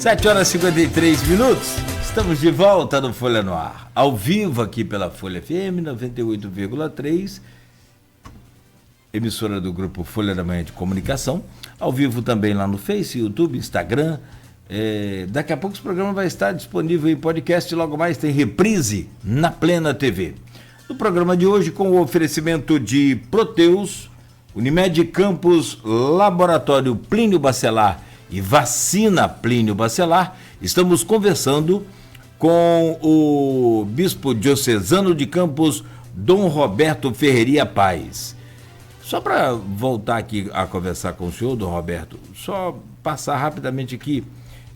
7h53. Estamos de volta no Folha no Ar. Ao vivo aqui pela Folha FM 98,3, emissora do grupo Folha da Manhã de Comunicação. Ao vivo também lá no Face, YouTube, Instagram. Daqui a pouco esse programa vai estar disponível em podcast. Logo mais tem reprise na Plena TV. No programa de hoje, com o oferecimento de Proteus, Unimed Campos, Laboratório Plínio Bacelar e Vacina Plínio Bacelar, estamos conversando com o bispo diocesano de Campos, Dom Roberto Ferreira Paz. Só para voltar aqui a conversar com o senhor, Dom Roberto, só passar rapidamente aqui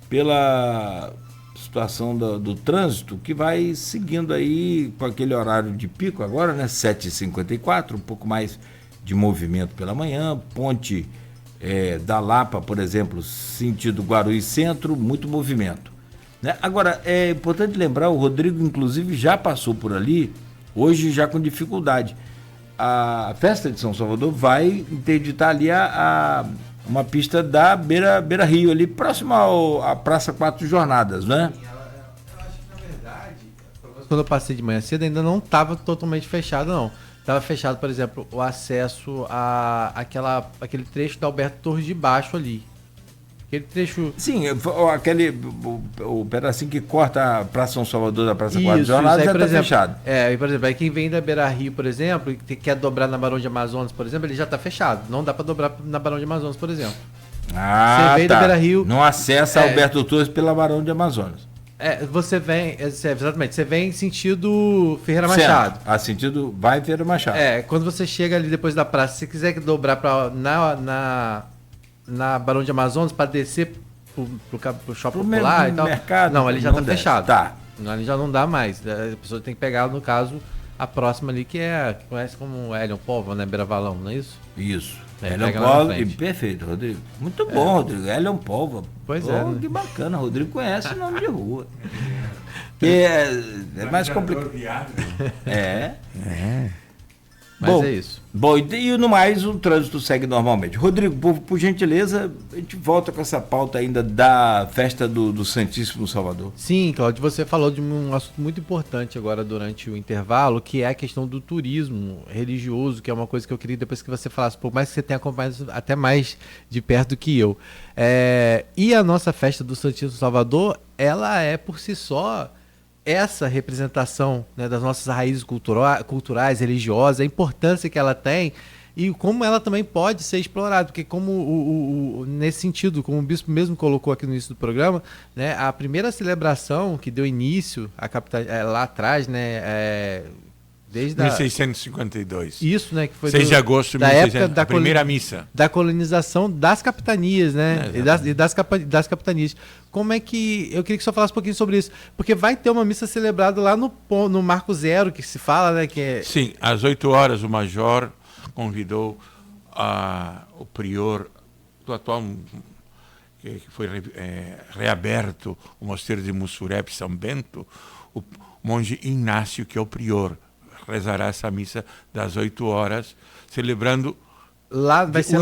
pela situação do trânsito, que vai seguindo aí com aquele horário de pico agora, né, 7h54, um pouco mais de movimento pela manhã, ponte da Lapa, por exemplo, sentido Guarulhos Centro, muito movimento, né? Agora, é importante lembrar, o Rodrigo inclusive já passou por ali, hoje já com dificuldade. A festa de São Salvador vai interditar ali uma pista da Beira Rio, ali próximo à Praça Quatro Jornadas, né? Eu acho que, na verdade, quando eu passei de manhã cedo, ainda não estava totalmente fechado, não. Estava fechado, por exemplo, o acesso àquele trecho da Alberto Torres de Baixo ali. Aquele trecho... Sim, o pedacinho que corta a Praça São Salvador da Praça Quatro Jornadas já está fechado. Por exemplo, aí quem vem da Beira Rio, por exemplo, e quer dobrar na Barão de Amazonas, por exemplo, ele já está fechado. Não dá para dobrar na Barão de Amazonas, por exemplo. Ah, você vem da Beira Rio... Não acessa Alberto Torres pela Barão de Amazonas. Você vem, exatamente, você vem sentido Ferreira Machado. Sentido vai Ferreira Machado. Quando você chega ali depois da praça, se você quiser dobrar na Barão de Amazonas para descer pro Shopping Popular e tal. Mercado, não, ali já tá fechado. Tá. Ali já não dá mais. A pessoa tem que pegar, no caso, a próxima ali, que conhece como Helion Povo, né? Beira Valão, não é isso? Isso. Helion Povo, perfeito, Rodrigo. Muito bom, Rodrigo. Helion Povo. Pois é. Né? Que bacana, Rodrigo conhece o nome de rua. É mais complicado. Mas é isso. Bom, e no mais, o trânsito segue normalmente. Rodrigo, por gentileza, a gente volta com essa pauta ainda da festa do Santíssimo Salvador. Sim, Cláudio, você falou de um assunto muito importante agora durante o intervalo, que é a questão do turismo religioso, que é uma coisa que eu queria depois que você falasse, por mais que você tenha acompanhado até mais de perto do que eu. E a nossa festa do Santíssimo Salvador, ela é por si só... essa representação, né, das nossas raízes culturais, religiosas, a importância que ela tem e como ela também pode ser explorada, porque como nesse sentido, como o bispo mesmo colocou aqui no início do programa, né, a primeira celebração que deu início lá atrás, né, desde 1652. Isso, né, que foi 6 de agosto de 1600, a primeira missa. Da colonização das capitanias, né, e das capitanias. Como é que... Eu queria que você falasse um pouquinho sobre isso, porque vai ter uma missa celebrada lá no Marco Zero, que se fala, né, que é... Sim, às 8 horas o major convidou o prior do atual, que foi reaberto, o mosteiro de Mussurep, São Bento, o monge Inácio, que é o prior, rezará essa missa das 8 horas, celebrando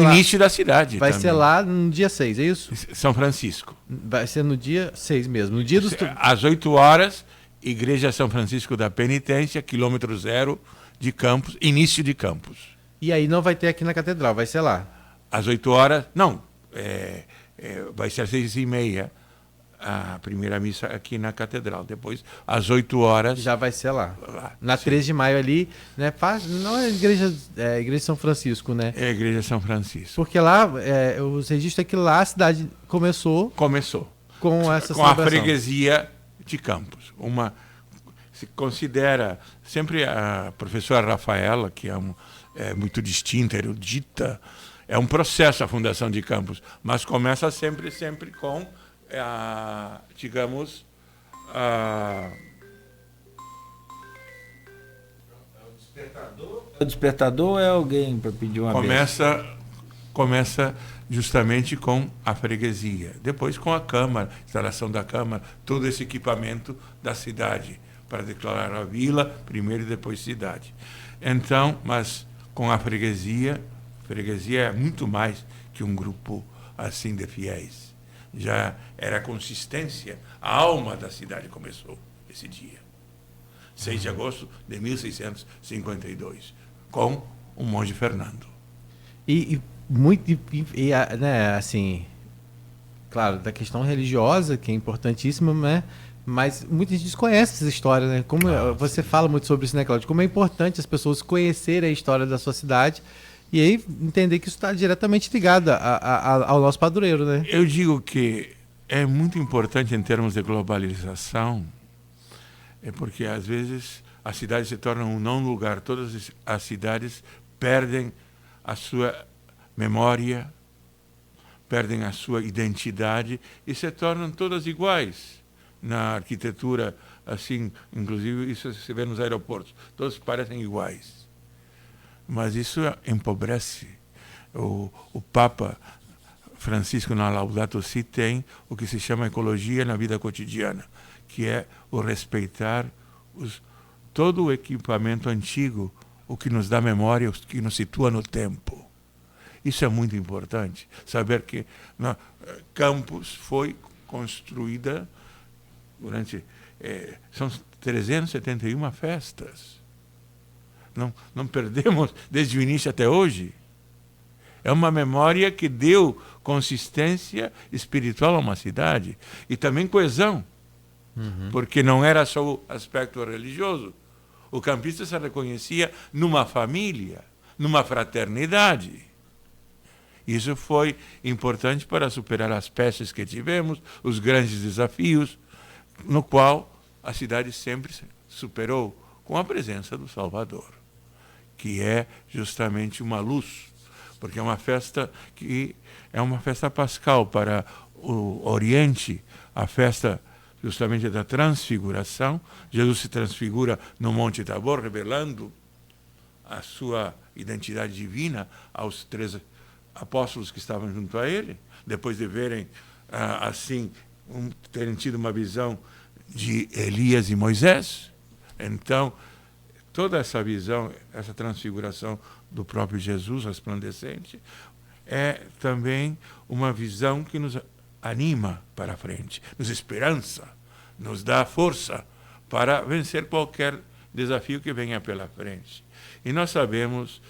início da cidade. Vai também. ser lá no dia 6, é isso? São Francisco. Vai ser no dia 6 mesmo. No dia dos... Às 8 horas, Igreja São Francisco da Penitência, quilômetro 0 de Campos, início de Campos. E aí não vai ter aqui na Catedral, vai ser lá? Às 8 horas, não, vai ser às 6h30. A primeira missa aqui na Catedral. Depois, às 8 horas... Já vai ser lá. Na 13 de maio ali, né? Não é Igreja São Francisco, né? É a Igreja São Francisco. Porque lá, os registros é que lá a cidade começou com essa com a freguesia de Campos. Se considera... Sempre a professora Rafaela, que é muito distinta, erudita, é um processo a fundação de Campos, mas começa sempre com... O despertador é alguém para pedir uma começa justamente com a freguesia, depois com a Câmara, instalação da Câmara, todo esse equipamento da cidade, para declarar a vila, primeiro e depois cidade. Então, mas com a freguesia é muito mais que um grupo assim de fiéis. já era a consistência, a alma da cidade começou esse dia. 6 de agosto de 1652, com o monge Fernando. Né, assim, claro, da questão religiosa, que é importantíssima, né? Mas muita gente desconhece essa história, né? Como você fala muito sobre isso, né, Cláudio? Como é importante as pessoas conhecerem a história da sua cidade e aí entender que isso está diretamente ligado ao nosso padroeiro, né? Eu digo que é muito importante em termos de globalização, porque às vezes a cidade se torna um não lugar. Todas as cidades perdem a sua memória, perdem a sua identidade e se tornam todas iguais. Na arquitetura, assim, inclusive isso se vê nos aeroportos, todos parecem iguais. Mas isso empobrece. O Papa Francisco, na Laudato Si, tem o que se chama ecologia na vida cotidiana, que é o respeitar todo o equipamento antigo, o que nos dá memória, o que nos situa no tempo. Isso é muito importante, saber que Campos foi construída durante... são 371 festas. Não perdemos desde o início até hoje. É uma memória que deu consistência espiritual a uma cidade e também coesão, porque não era só o aspecto religioso. O campista se reconhecia numa família, numa fraternidade. Isso foi importante para superar as pestes que tivemos, os grandes desafios, no qual a cidade sempre superou com a presença do Salvador, que é justamente uma luz, porque é uma festa que é uma festa pascal para o Oriente, a festa justamente da transfiguração. Jesus se transfigura no Monte Tabor, revelando a sua identidade divina aos 13 apóstolos que estavam junto a ele, depois de verem assim, terem tido uma visão de Elias e Moisés. Então, toda essa visão, essa transfiguração do próprio Jesus resplandecente, é também uma visão que nos anima para a frente, nos esperança, nos dá força para vencer qualquer desafio que venha pela frente. E nós sabemos,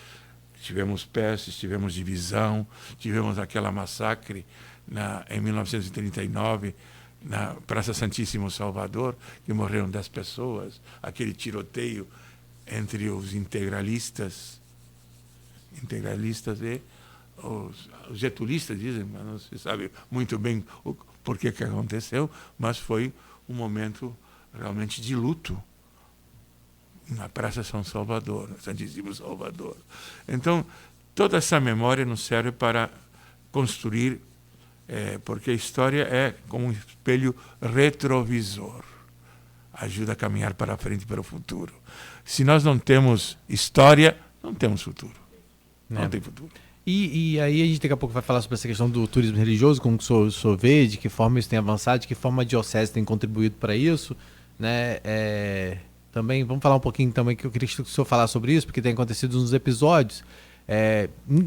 tivemos pestes, tivemos divisão, tivemos aquela massacre em 1939, na Praça Santíssimo Salvador, que morreram 10 pessoas, aquele tiroteio entre os integralistas e os getulistas, dizem, mas não se sabe muito bem por que aconteceu, mas foi um momento realmente de luto na Praça São Salvador, Santíssimo Salvador. Então, toda essa memória nos serve para construir, porque a história é como um espelho retrovisor. Ajuda a caminhar para frente, para o futuro. Se nós não temos história, não temos futuro. Não tem futuro. E aí a gente daqui a pouco vai falar sobre essa questão do turismo religioso, como que o senhor vê, de que forma isso tem avançado, de que forma a diocese tem contribuído para isso, né? Também vamos falar um pouquinho também, que eu queria que o senhor falasse sobre isso, porque tem acontecido uns episódios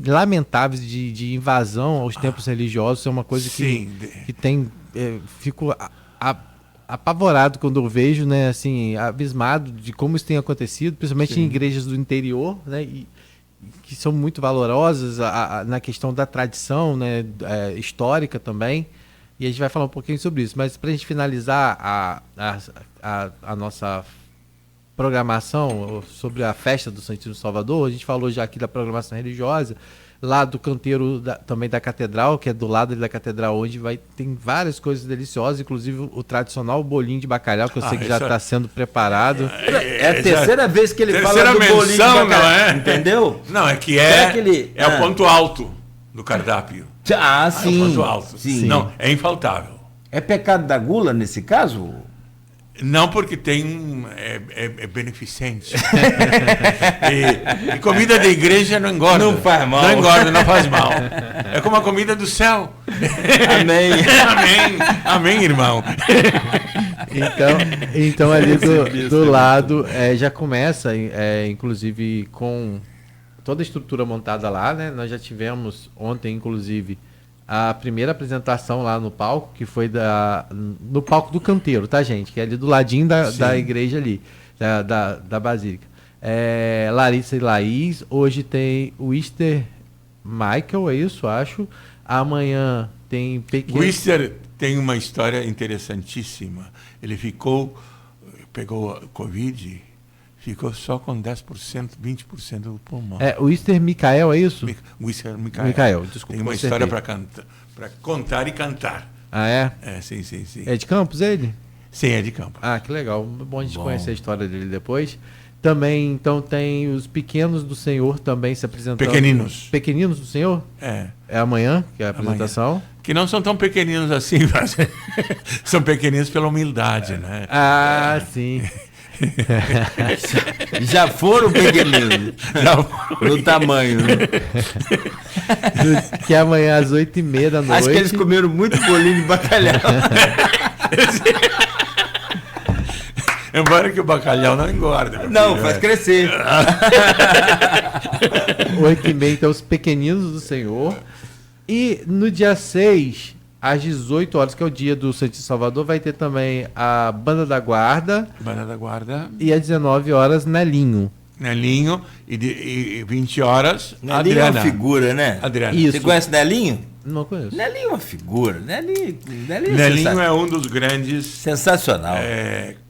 lamentáveis de invasão aos templos religiosos. Isso é uma coisa que tem... fico apavorado quando eu vejo, né, assim, abismado de como isso tem acontecido, principalmente em igrejas do interior, né, que são muito valorosas na questão da tradição, né, histórica também. E a gente vai falar um pouquinho sobre isso. Mas para a gente finalizar a nossa programação sobre a festa do Santíssimo Salvador, a gente falou já aqui da programação religiosa, lá do canteiro também da catedral, que é do lado da catedral, onde tem várias coisas deliciosas, inclusive o tradicional bolinho de bacalhau, que eu sei que já está sendo preparado. É a terceira vez que ele fala do bolinho de bacalhau, não é? Entendeu? Não, é que o ponto alto do cardápio. Sim. É o ponto alto. Sim. Não, é infaltável. É pecado da gula nesse caso? Não, porque é beneficente. e comida de igreja não engorda. Não faz mal. Não engorda, não faz mal. É como a comida do céu. Amém. Amém. Amém, irmão. Então ali do lado já começa, inclusive, com toda a estrutura montada lá, né? Nós já tivemos ontem, inclusive, a primeira apresentação lá no palco, que foi no palco do Canteiro, tá, gente? Que é ali do ladinho da igreja ali, da Basílica. Larissa e Laís, hoje tem o Easter Michael, é isso, acho. Amanhã tem O Easter tem uma história interessantíssima. Ele pegou a Covid, ficou só com 10%, 20% do pulmão. O Easter Michael, é isso? O Easter Michael. Michael, desculpa. Tem uma história para contar e cantar. Ah, é? Sim. É de Campos ele? Sim, é de Campos. Ah, que legal. Bom a gente conhecer a história dele depois. Também, então, tem os Pequenos do Senhor também se apresentando. Pequeninos. Pequeninos do Senhor? É amanhã, que é a apresentação. Amanhã. Que não são tão pequeninos assim, mas são pequeninos pela humildade, né? Ah, sim. Já foram pequeninos. No tamanho. Né? Que é amanhã às 8h30 da noite. Acho que eles comeram muito bolinho de bacalhau. Embora que o bacalhau não engorda. Não, filho, faz crescer. 8h30, então, os Pequeninos do Senhor. E no dia 6, às 18 horas, que é o dia do Santíssimo Salvador, vai ter também a Banda da Guarda. Banda da Guarda. E às 19 horas, Nelinho. Nelinho. E 20 horas, Nelinho Adriana. é uma figura, né? Adriana. Isso. Você conhece Nelinho? Não conheço. Nelinho é uma figura. Nelinho Nelinho é um dos grandes sensacional.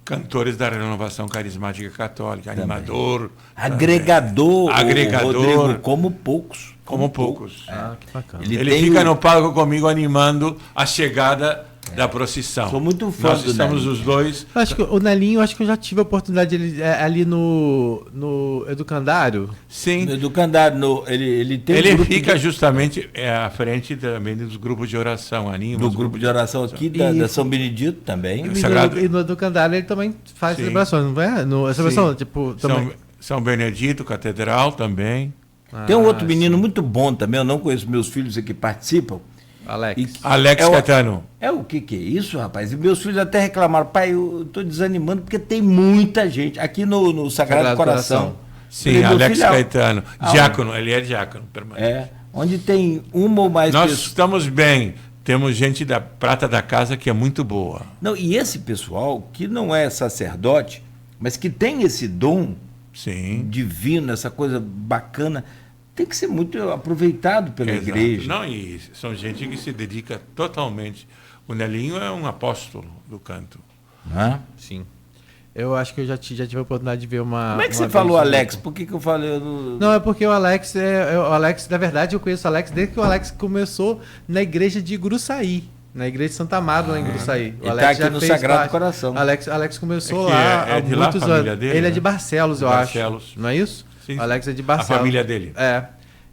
cantores da renovação carismática católica, animador. Agregador. Agregador. Rodrigo, como poucos. Como poucos. Que bacana. Ele fica no palco comigo animando a chegada da procissão. Sou muito fã Nós do estamos Nelinho. os dois. Acho que o Nelinho, acho que eu já tive a oportunidade de ali no Educandário. Sim. No Educandário, ele tem Ele um grupo fica justamente à frente também dos grupos de oração, anima. do os grupo grupos de oração aqui da São Benedito também. E no Educandário ele também faz Sim. celebrações, não é? A celebração, Sim. tipo, também. São Benedito, Catedral também. Tem um outro menino muito bom também, eu não conheço meus filhos aqui que participam. Alex. Alex Caetano. O que é isso, rapaz? E meus filhos até reclamaram, pai, eu estou desanimando porque tem muita gente aqui no Sagrado Coração. Sim, Falei, meu Alex filho, Caetano. Diácono, ele é diácono permanente. Onde tem uma ou mais Nós pessoas. estamos bem. Temos gente da prata da casa que é muito boa. Não, e esse pessoal que não é sacerdote, mas que tem esse dom Sim. divino, essa coisa bacana, tem que ser muito aproveitado pela Exato. igreja. Não, e são gente que se dedica totalmente. O Nelinho é um apóstolo do canto. Hã? Sim. Eu acho que eu já tive a oportunidade de ver uma. Como é que uma você falou, vez- Alex? Por que eu falei? Não, é porque o Alex, na verdade, eu conheço o Alex desde que o Alex começou na igreja de Gruçaí. Na igreja de Santa Amaro, lá em Gruçaí. O Ele Alex tá aqui já no fez Sagrado parte. Coração. Alex começou É que lá é há de lá a muitos família anos. dele, Ele é né? de Barcelos, eu Barcelos. acho. Não é isso? Sim, O Alex é de A Barcelos. família dele. É.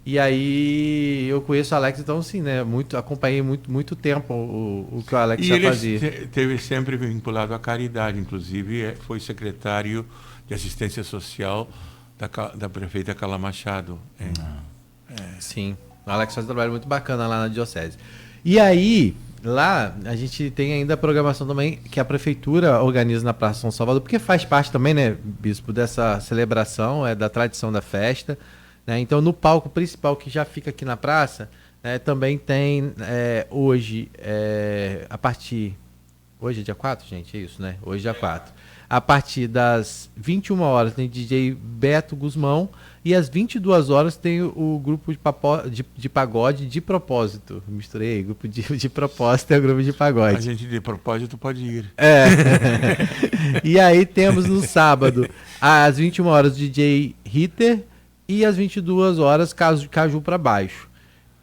E aí eu conheço o Alex, então sim, né? Acompanhei muito tempo o que o Alex E já ele fazia. teve sempre vinculado à caridade, inclusive foi secretário de assistência social da prefeita Carla Machado. Sim, o Alex faz um trabalho muito bacana lá na Diocese. E aí, lá, a gente tem ainda a programação também que a prefeitura organiza na Praça São Salvador, porque faz parte também, né, bispo, dessa celebração, da tradição da festa. Né? Então, no palco principal que já fica aqui na praça, também tem hoje, a partir... Hoje é dia 4, gente? É isso, né? Hoje é dia 4. A partir das 21 horas tem DJ Beto Guzmão e às 22 horas tem o grupo de pagode de propósito. Misturei, grupo de propósito é o grupo de A pagode. gente de propósito pode ir. E aí temos no sábado, às 21 horas, o DJ Ritter e às 22 horas, Caju para baixo.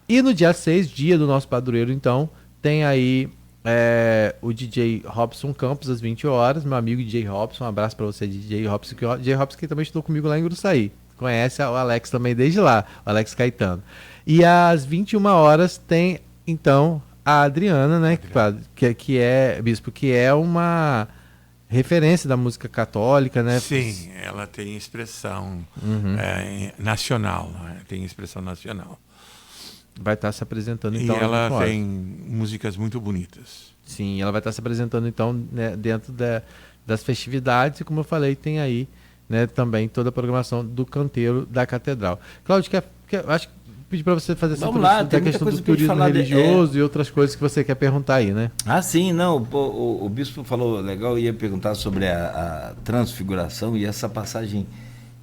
E no dia 6, dia do nosso padroeiro, então, tem aí o DJ Robson Campos, às 20 horas, meu amigo DJ Robson, um abraço para você, DJ Robson, que também estudou comigo lá em Gruçaí. Conhece o Alex também desde lá, o Alex Caetano. E às 21 horas tem, então, a Adriana, né, que é, bispo, que é uma referência da música católica, né? Sim, ela tem expressão nacional, né? Tem expressão nacional. Vai estar se apresentando, E então. ela tem músicas muito bonitas. Sim, ela vai estar se apresentando, então, né, dentro das festividades, e como eu falei, tem aí, né, também toda a programação do canteiro da Catedral. Cláudio, acho que pedir para você fazer essa Vamos lá, introdução tem da muita questão coisa do pra gente turismo falar religioso e outras coisas que você quer perguntar aí, né? Ah, sim, não. O bispo falou legal, eu ia perguntar sobre a transfiguração e essa passagem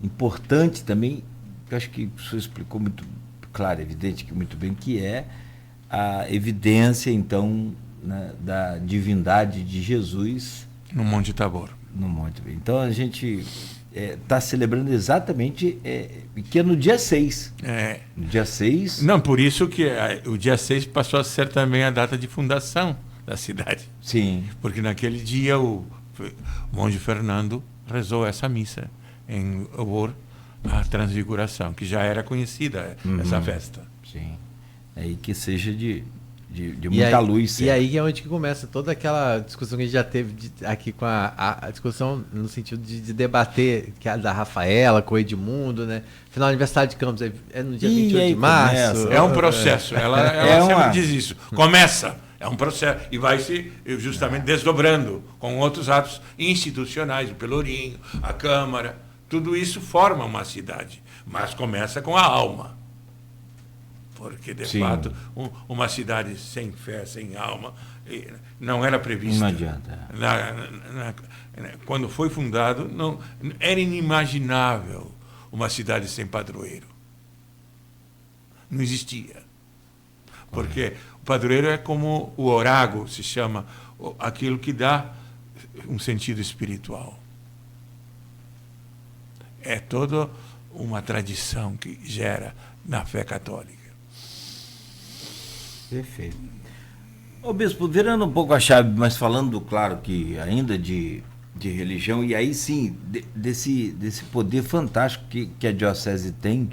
importante também, que eu acho que o senhor explicou muito claro, evidente que muito bem, que é a evidência, então, né, da divindade de Jesus No Monte Tabor. no Monte. Então a gente está celebrando exatamente que é no dia 6. No dia 6. Não, por isso que o dia 6 passou a ser também a data de fundação da cidade. Sim. Porque naquele dia o monge Fernando rezou essa missa em louvor à Transfiguração, que já era conhecida essa festa. Sim. Aí que seja de muita luz. E aí é onde que começa toda aquela discussão que a gente já teve aqui com a discussão no sentido de debater que é da Rafaela, com o Edmundo, né? Final do aniversário de Campos é no dia 28 de março. começa. É um processo. Ela sempre diz isso. Começa. É um processo. E vai se justamente desdobrando com outros atos institucionais, o Pelourinho, a Câmara. Tudo isso forma uma cidade. Mas começa com a alma. Porque, de fato, uma cidade sem fé, sem alma, não era prevista. Não adianta. Quando foi fundado, não, era inimaginável uma cidade sem padroeiro. Não existia. Porque o padroeiro é como o orágo, se chama, aquilo que dá um sentido espiritual. É toda uma tradição que gera na fé católica. Perfeito. Ô bispo, virando um pouco a chave, mas falando, claro, que ainda de religião, e aí sim, desse poder fantástico que a diocese tem.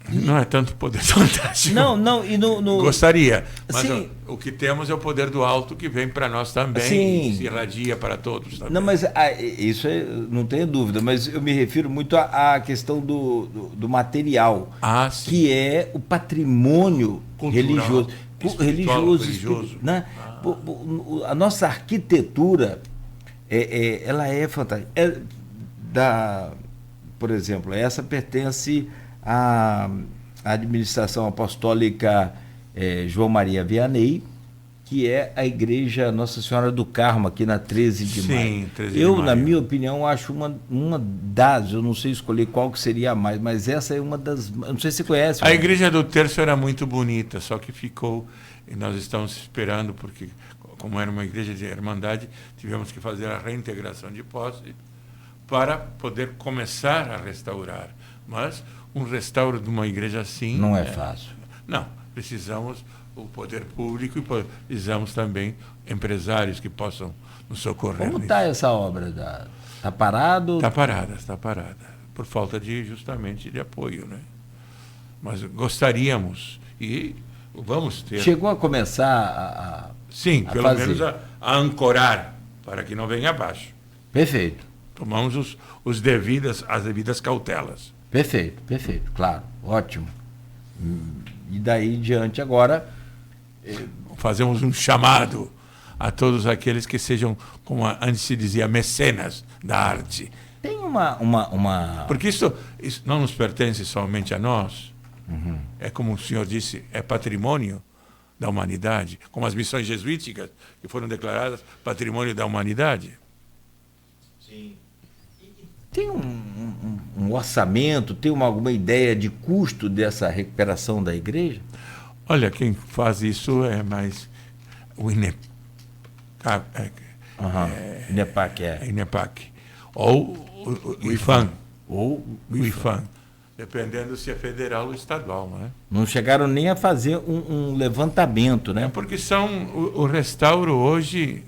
Não é tanto poder fantástico. Não, e no... Gostaria, mas sim. o que temos é o poder do alto que vem para nós também, sim. e se irradia para todos também. Não, mas isso não tenho dúvida, mas eu me refiro muito à questão do material, sim. que é o patrimônio cultural, religioso. Né? A nossa arquitetura, ela é fantástica. Por exemplo, essa pertence à administração apostólica João Maria Vianney, que é a igreja Nossa Senhora do Carmo, aqui na 13 de maio. 13 de eu, maio. na minha opinião, acho uma das, eu não sei escolher qual que seria a mais, mas essa é uma das, eu não sei se você conhece. A igreja do Terço era muito bonita, só que ficou, e nós estamos esperando, porque como era uma igreja de irmandade, tivemos que fazer a reintegração de posse para poder começar a restaurar. Mas um restauro de uma igreja assim... Não é fácil. Não, precisamos o poder público e precisamos também empresários que possam nos socorrer. Como está essa obra? Está parado? Está parada. Por falta justamente de apoio, né? Mas gostaríamos e vamos ter... Chegou a começar Sim, pelo fazer. menos a ancorar, para que não venha abaixo. Perfeito. Tomamos as devidas cautelas. Perfeito, claro, ótimo. E daí em diante agora... Fazemos um chamado a todos aqueles que sejam, como antes se dizia, mecenas da arte. Tem uma... Porque isso não nos pertence somente a nós. É como o senhor disse, é patrimônio da humanidade, como as missões jesuíticas, que foram declaradas patrimônio da humanidade. Sim. Tem um orçamento, tem alguma ideia de custo dessa recuperação da igreja? Olha, quem faz isso é mais o INEPAC. INEPAC. Ou o IFAM. Ou o IFAM. Dependendo se é federal ou estadual, não é? Não chegaram nem a fazer um levantamento, né? Porque o restauro hoje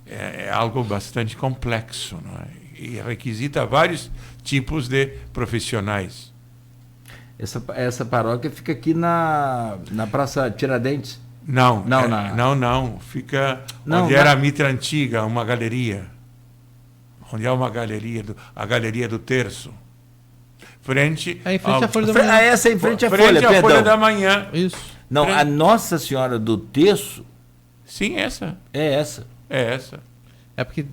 é algo bastante complexo, não é? E requisita vários tipos de profissionais. Essa paróquia fica aqui na Praça Tiradentes? Não. Fica onde era a mitra antiga, uma galeria. Onde há uma galeria, a Galeria do Terço. Frente em frente à Folha da Manhã. Essa é em frente à Folha, frente à perdão. Folha da Manhã. Isso. Não, a Nossa Senhora do Terço... Sim, essa. É essa. É porque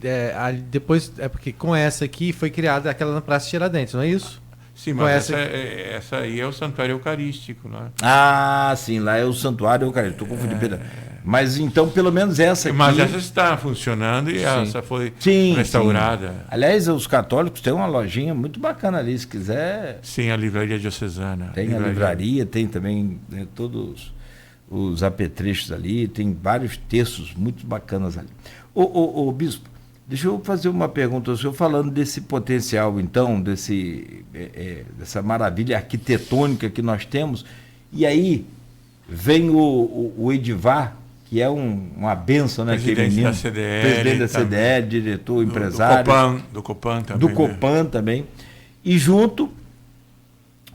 depois com essa aqui foi criada aquela na Praça Tiradentes, não é isso? Sim, mas essa aí é o santuário eucarístico, né? Ah, sim, lá é o santuário eucarístico. Estou confundindo, perdão. Mas então, pelo menos essa aqui... Mas essa está funcionando e essa foi restaurada. Sim. Aliás, os católicos têm uma lojinha muito bacana ali, se quiser... Sim, a livraria diocesana. Tem a livraria, tem também, né, todos os apetrechos ali, tem vários textos muito bacanas ali. Ô, Bispo, deixa eu fazer uma pergunta ao senhor, falando desse potencial, então, dessa maravilha arquitetônica que nós temos, e aí vem o Edivar, que é uma benção, né? Presidente da CDL. Presidente da CDL, diretor, empresário. Do Copan também. Do Copan também. E junto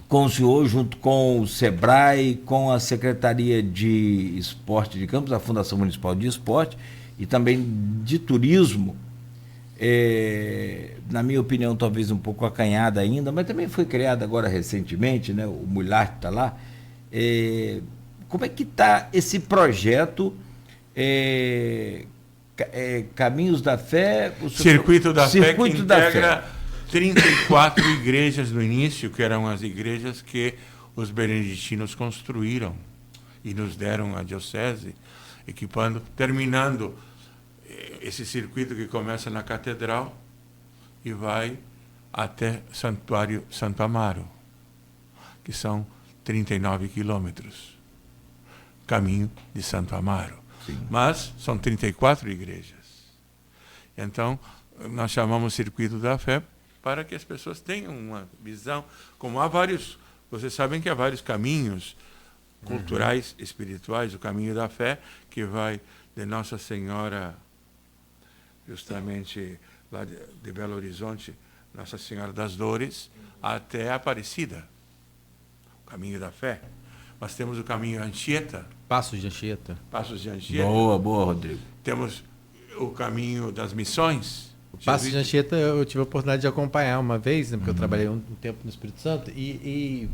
com o senhor, junto com o SEBRAE, com a Secretaria de Esporte de Campos, a Fundação Municipal de Esporte, e também de Turismo, na minha opinião, talvez um pouco acanhada ainda, mas também foi criada agora recentemente, né? O Mulart está lá. Como é que está esse projeto Caminhos da Fé? Circuito da Fé, que integra 34 igrejas no início, que eram as igrejas que os beneditinos construíram e nos deram a diocese, terminando esse circuito que começa na Catedral e vai até Santuário Santo Amaro, que são 39 quilômetros, caminho de Santo Amaro. Sim. Mas são 34 igrejas. Então, nós chamamos Circuito da Fé para que as pessoas tenham uma visão, como há vários, vocês sabem que há vários caminhos culturais, espirituais, o caminho da fé, que vai de Nossa Senhora, justamente lá de Belo Horizonte, Nossa Senhora das Dores, até Aparecida, o caminho da fé. Nós temos o caminho Anchieta. Passos de Anchieta. Passos de Anchieta. Boa, Rodrigo. Temos o caminho das Missões. O Passos de Anchieta eu tive a oportunidade de acompanhar uma vez, né, porque eu trabalhei um tempo no Espírito Santo, e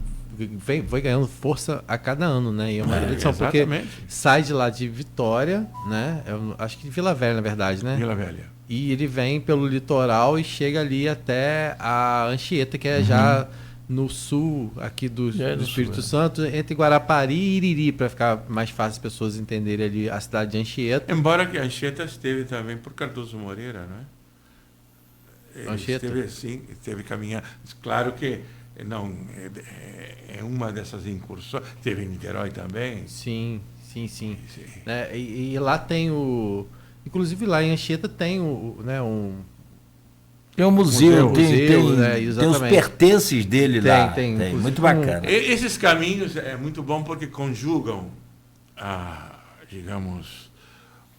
foi ganhando força a cada ano, né? E é uma tradição, porque sai de lá de Vitória, né? Eu acho que de Vila Velha, na verdade, né? Vila Velha. E ele vem pelo litoral e chega ali até a Anchieta, que é já no sul aqui do Espírito Santo, entre Guarapari e Iriri, para ficar mais fácil as pessoas entenderem ali a cidade de Anchieta. Embora que Anchieta esteve também por Cardoso Moreira, não é? Anchieta? Esteve caminhando. Claro que não é uma dessas incursões. Teve em Niterói também. Sim. Né? E lá tem inclusive lá em Anchieta tem tem um museu, né? Tem os pertences dele lá. Tem muito bacana. Esses caminhos é muito bom porque conjugam digamos,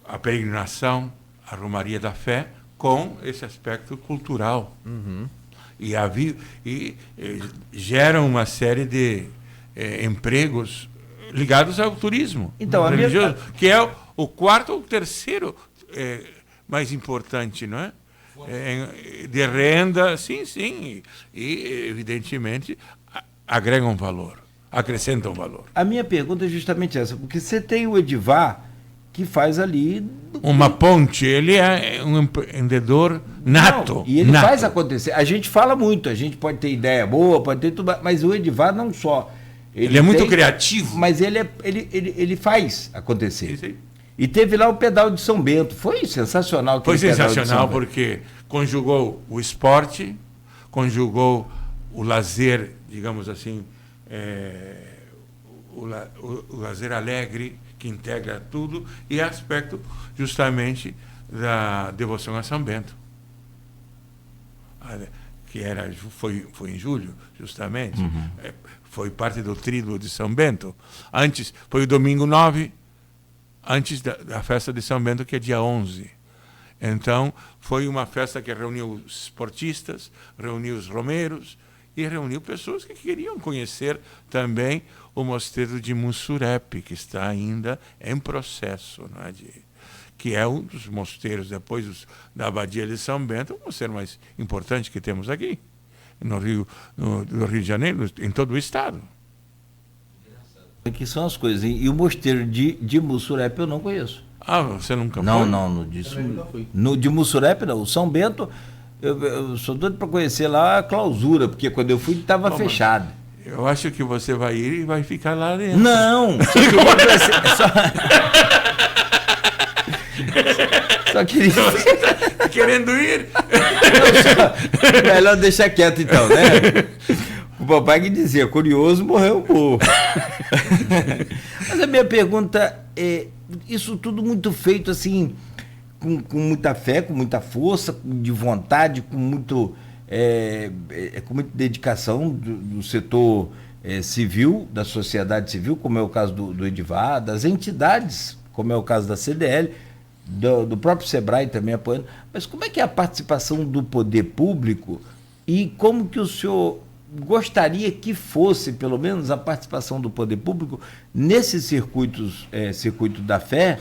a peregrinação, a Romaria da Fé, com esse aspecto cultural. E geram uma série de empregos ligados ao turismo religioso, que é o quarto ou terceiro mais importante, não é? De renda, sim, e evidentemente agregam valor, acrescentam valor. A minha pergunta é justamente essa, porque você tem o Edivar que faz ali uma ponte, ele é um empreendedor nato. E ele faz acontecer. A gente fala muito, a gente pode ter ideia boa, pode ter tudo, mas o Edivar não só. Ele é muito criativo. Mas ele faz acontecer. Isso aí. E teve lá o pedal de São Bento. Foi sensacional. Foi sensacional porque conjugou o esporte, conjugou o lazer, digamos assim, o lazer alegre, que integra tudo, e aspecto justamente da devoção a São Bento. Que foi em julho, justamente. Foi parte do tríduo de São Bento. Antes, foi o domingo 9, antes da festa de São Bento, que é dia 11. Então, foi uma festa que reuniu os esportistas, reuniu os romeiros e reuniu pessoas que queriam conhecer também o mosteiro de Mussurepe, que está ainda em processo, não é? Que é um dos mosteiros, depois da Abadia de São Bento, o mosteiro mais importante que temos aqui, no Rio de Janeiro, em todo o estado. Que são as coisas. E o mosteiro de Mussurepe eu não conheço. Você nunca foi? Não, de Mussurepe não. O São Bento, Eu sou doido para conhecer lá a clausura, porque quando eu fui estava fechado. Eu acho que você vai ir e vai ficar lá dentro. Não! Só queria. Querendo ir? Melhor deixar quieto então, né? O papai que dizia, curioso morreu burro. Mas a minha pergunta é, isso tudo muito feito assim, com muita fé, com muita força, de vontade, com muita dedicação do setor civil, da sociedade civil, como é o caso do Edivar, das entidades, como é o caso da CDL, do próprio Sebrae também apoiando. Mas como é que é a participação do poder público e como que o senhor gostaria que fosse, pelo menos, a participação do poder público nesse circuito da fé,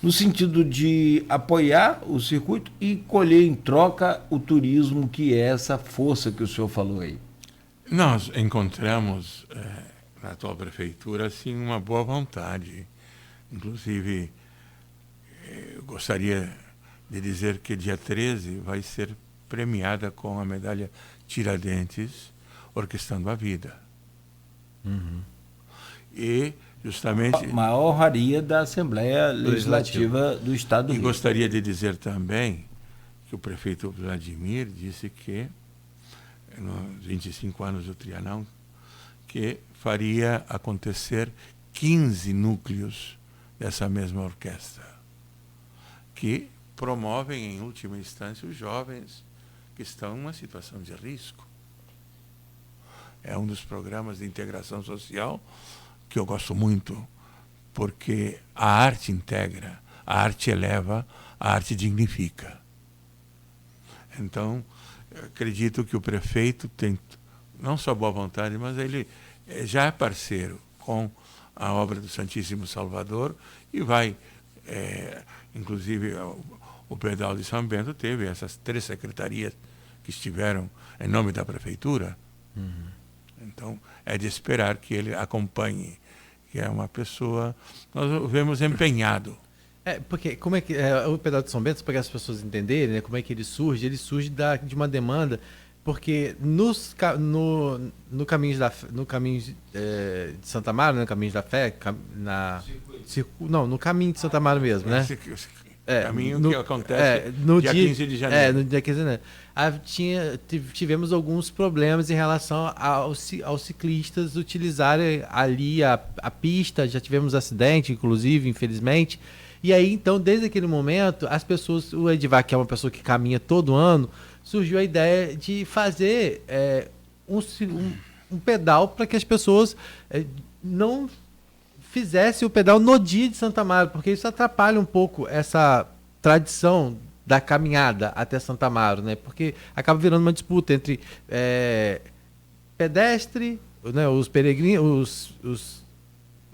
no sentido de apoiar o circuito e colher em troca o turismo, que é essa força que o senhor falou aí? Nós encontramos na atual prefeitura assim, uma boa vontade. Inclusive, eu gostaria de dizer que dia 13 vai ser premiada com a medalha Tiradentes, Orquestrando a Vida. Uhum. E justamente... A maior honraria da Assembleia Legislativa do Estado do Rio. E gostaria de dizer também que o prefeito Vladimir disse que, nos 25 anos do Trianão, que faria acontecer 15 núcleos dessa mesma orquestra, que promovem, em última instância, os jovens que estão em uma situação de risco. É um dos programas de integração social que eu gosto muito, porque a arte integra, a arte eleva, a arte dignifica. Então, eu acredito que o prefeito tem não só boa vontade, mas ele já é parceiro com a obra do Santíssimo Salvador e vai, inclusive, o Pedal de São Bento teve essas 3 secretarias que estiveram em nome da prefeitura. Uhum. Então, é de esperar que ele acompanhe, que é uma pessoa, nós o vemos empenhado. Porque como é que o Pedal de São Bento, para as pessoas entenderem, né, como é que ele surge de uma demanda, porque no caminho de Santa Amaro, no caminho da fé, no caminho de Santa Amaro mesmo, né? Caminho que acontece no dia 15 de janeiro. No dia 15 de janeiro. Tivemos alguns problemas em relação aos ciclistas utilizarem ali a pista, já tivemos acidente, inclusive, infelizmente. E aí, então, desde aquele momento, as pessoas, o Edivar, que é uma pessoa que caminha todo ano, surgiu a ideia de fazer um pedal para que as pessoas não fizessem o pedal no dia de Santa Amaro, porque isso atrapalha um pouco essa tradição da caminhada até Santa Amaro, né? Porque acaba virando uma disputa entre pedestre, né? Os peregrinos,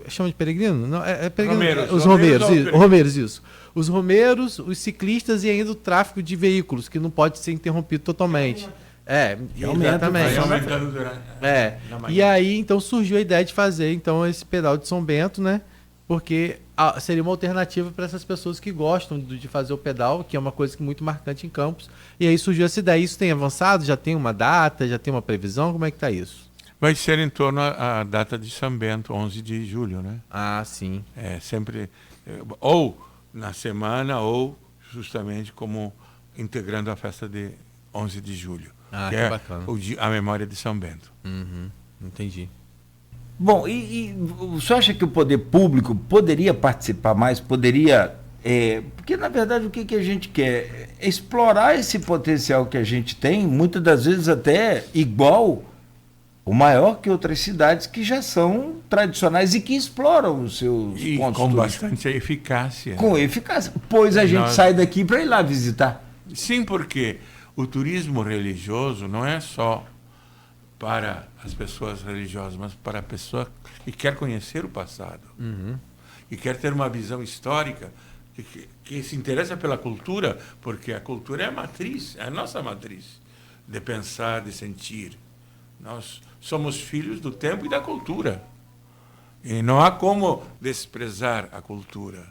chama de peregrino? Não, peregrino. Os romeiros, isso. Os romeiros, os ciclistas e ainda o tráfego de veículos, que não pode ser interrompido totalmente. Exatamente. E aí, então, surgiu a ideia de fazer então esse pedal de São Bento, né? Porque seria uma alternativa para essas pessoas que gostam de fazer o pedal, que é uma coisa muito marcante em Campos. E aí surgiu essa ideia. Isso tem avançado? Já tem uma data? Já tem uma previsão? Como é que está isso? Vai ser em torno à data de São Bento, 11 de julho, né? Ah, sim. Sempre ou na semana ou justamente como integrando a festa de 11 de julho. Que é bacana. A memória de São Bento. Uhum, entendi. Bom, e o senhor acha que o poder público poderia participar mais, poderia... porque, na verdade, o que a gente quer? É explorar esse potencial que a gente tem, muitas das vezes até igual ou maior que outras cidades que já são tradicionais e que exploram os seus pontos com turísticos. bastante eficácia. Com eficácia, pois a gente sai daqui para ir lá visitar. Sim, porque o turismo religioso não é só para as pessoas religiosas, mas para a pessoa que quer conhecer o passado, e quer ter uma visão histórica, que se interessa pela cultura, porque a cultura é a matriz, é a nossa matriz de pensar, de sentir. Nós somos filhos do tempo e da cultura. E não há como desprezar a cultura.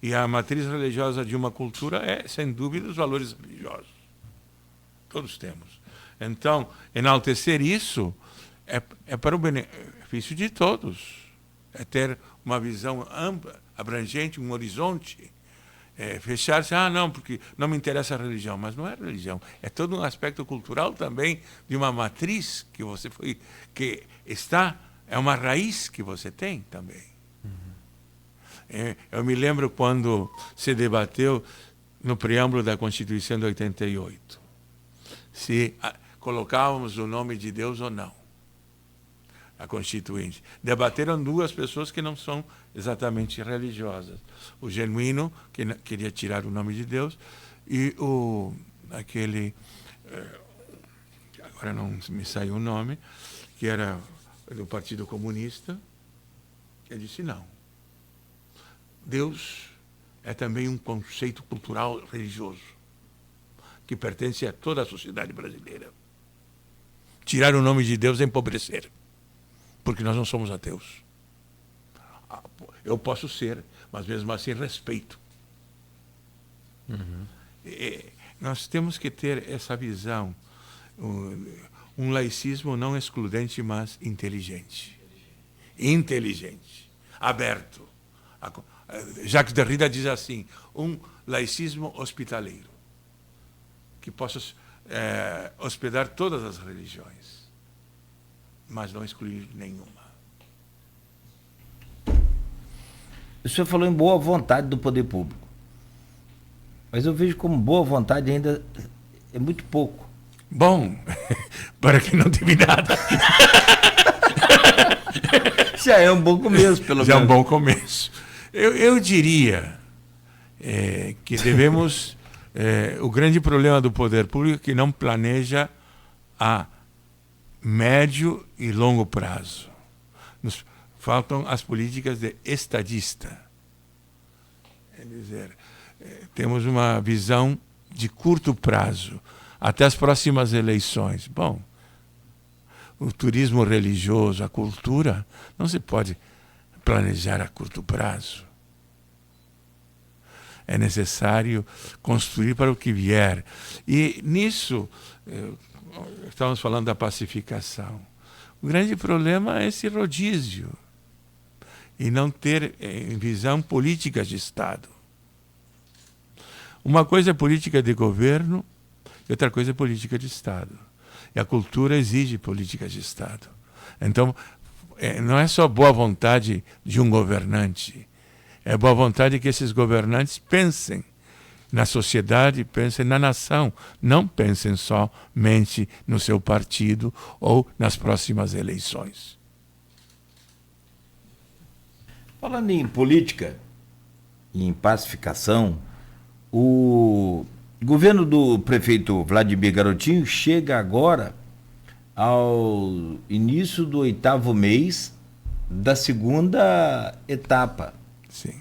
E a matriz religiosa de uma cultura é, sem dúvida, os valores religiosos. Todos temos. Então, enaltecer isso é para o benefício de todos. É ter uma visão ampla, abrangente, um horizonte. Fechar-se, não, porque não me interessa a religião. Mas não é religião. É todo um aspecto cultural também de uma matriz que você foi, é uma raiz que você tem também. Eu me lembro quando se debateu no preâmbulo da Constituição de 88, se colocávamos o nome de Deus ou não, a Constituinte. Debateram duas pessoas que não são exatamente religiosas. O Genuíno, que queria tirar o nome de Deus, e aquele, agora não me saiu o nome, que era do Partido Comunista, que disse não. Deus é também um conceito cultural religioso que pertence a toda a sociedade brasileira. Tirar o nome de Deus é empobrecer, porque nós não somos ateus. Eu posso ser, mas mesmo assim respeito. Nós temos que ter essa visão, um laicismo não excludente, mas inteligente. Inteligente, aberto. Jacques Derrida diz assim, um laicismo hospitaleiro, que possa hospedar todas as religiões, mas não excluir nenhuma. O senhor falou em boa vontade do poder público, mas eu vejo como boa vontade ainda é muito pouco. Bom, para que não teve nada. Já é um bom começo, pelo menos. Já é um bom começo. Eu diria que devemos... o grande problema do poder público é que não planeja a médio e longo prazo. Nos faltam as políticas de estadista. É dizer, temos uma visão de curto prazo, até as próximas eleições. Bom, o turismo religioso, a cultura, não se pode planejar a curto prazo. É necessário construir para o que vier. E nisso, estamos falando da pacificação. O grande problema é esse rodízio e não ter visão políticas de Estado. Uma coisa é política de governo e outra coisa é política de Estado. E a cultura exige políticas de Estado. Então, não é só boa vontade de um governante, é boa vontade que esses governantes pensem na sociedade, pensem na nação, não pensem somente no seu partido ou nas próximas eleições. Falando em política e em pacificação, o governo do prefeito Vladimir Garotinho chega agora ao início do 8º mês da segunda etapa. Sim.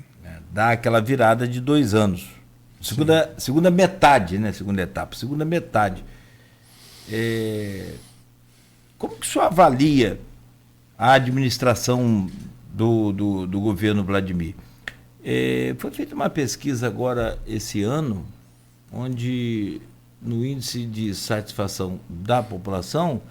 Dá aquela virada de 2 anos. Segunda metade, né? Segunda etapa, segunda metade. Como que o senhor avalia a administração do governo Vladimir? Foi feita uma pesquisa agora esse ano, onde no índice de satisfação da população,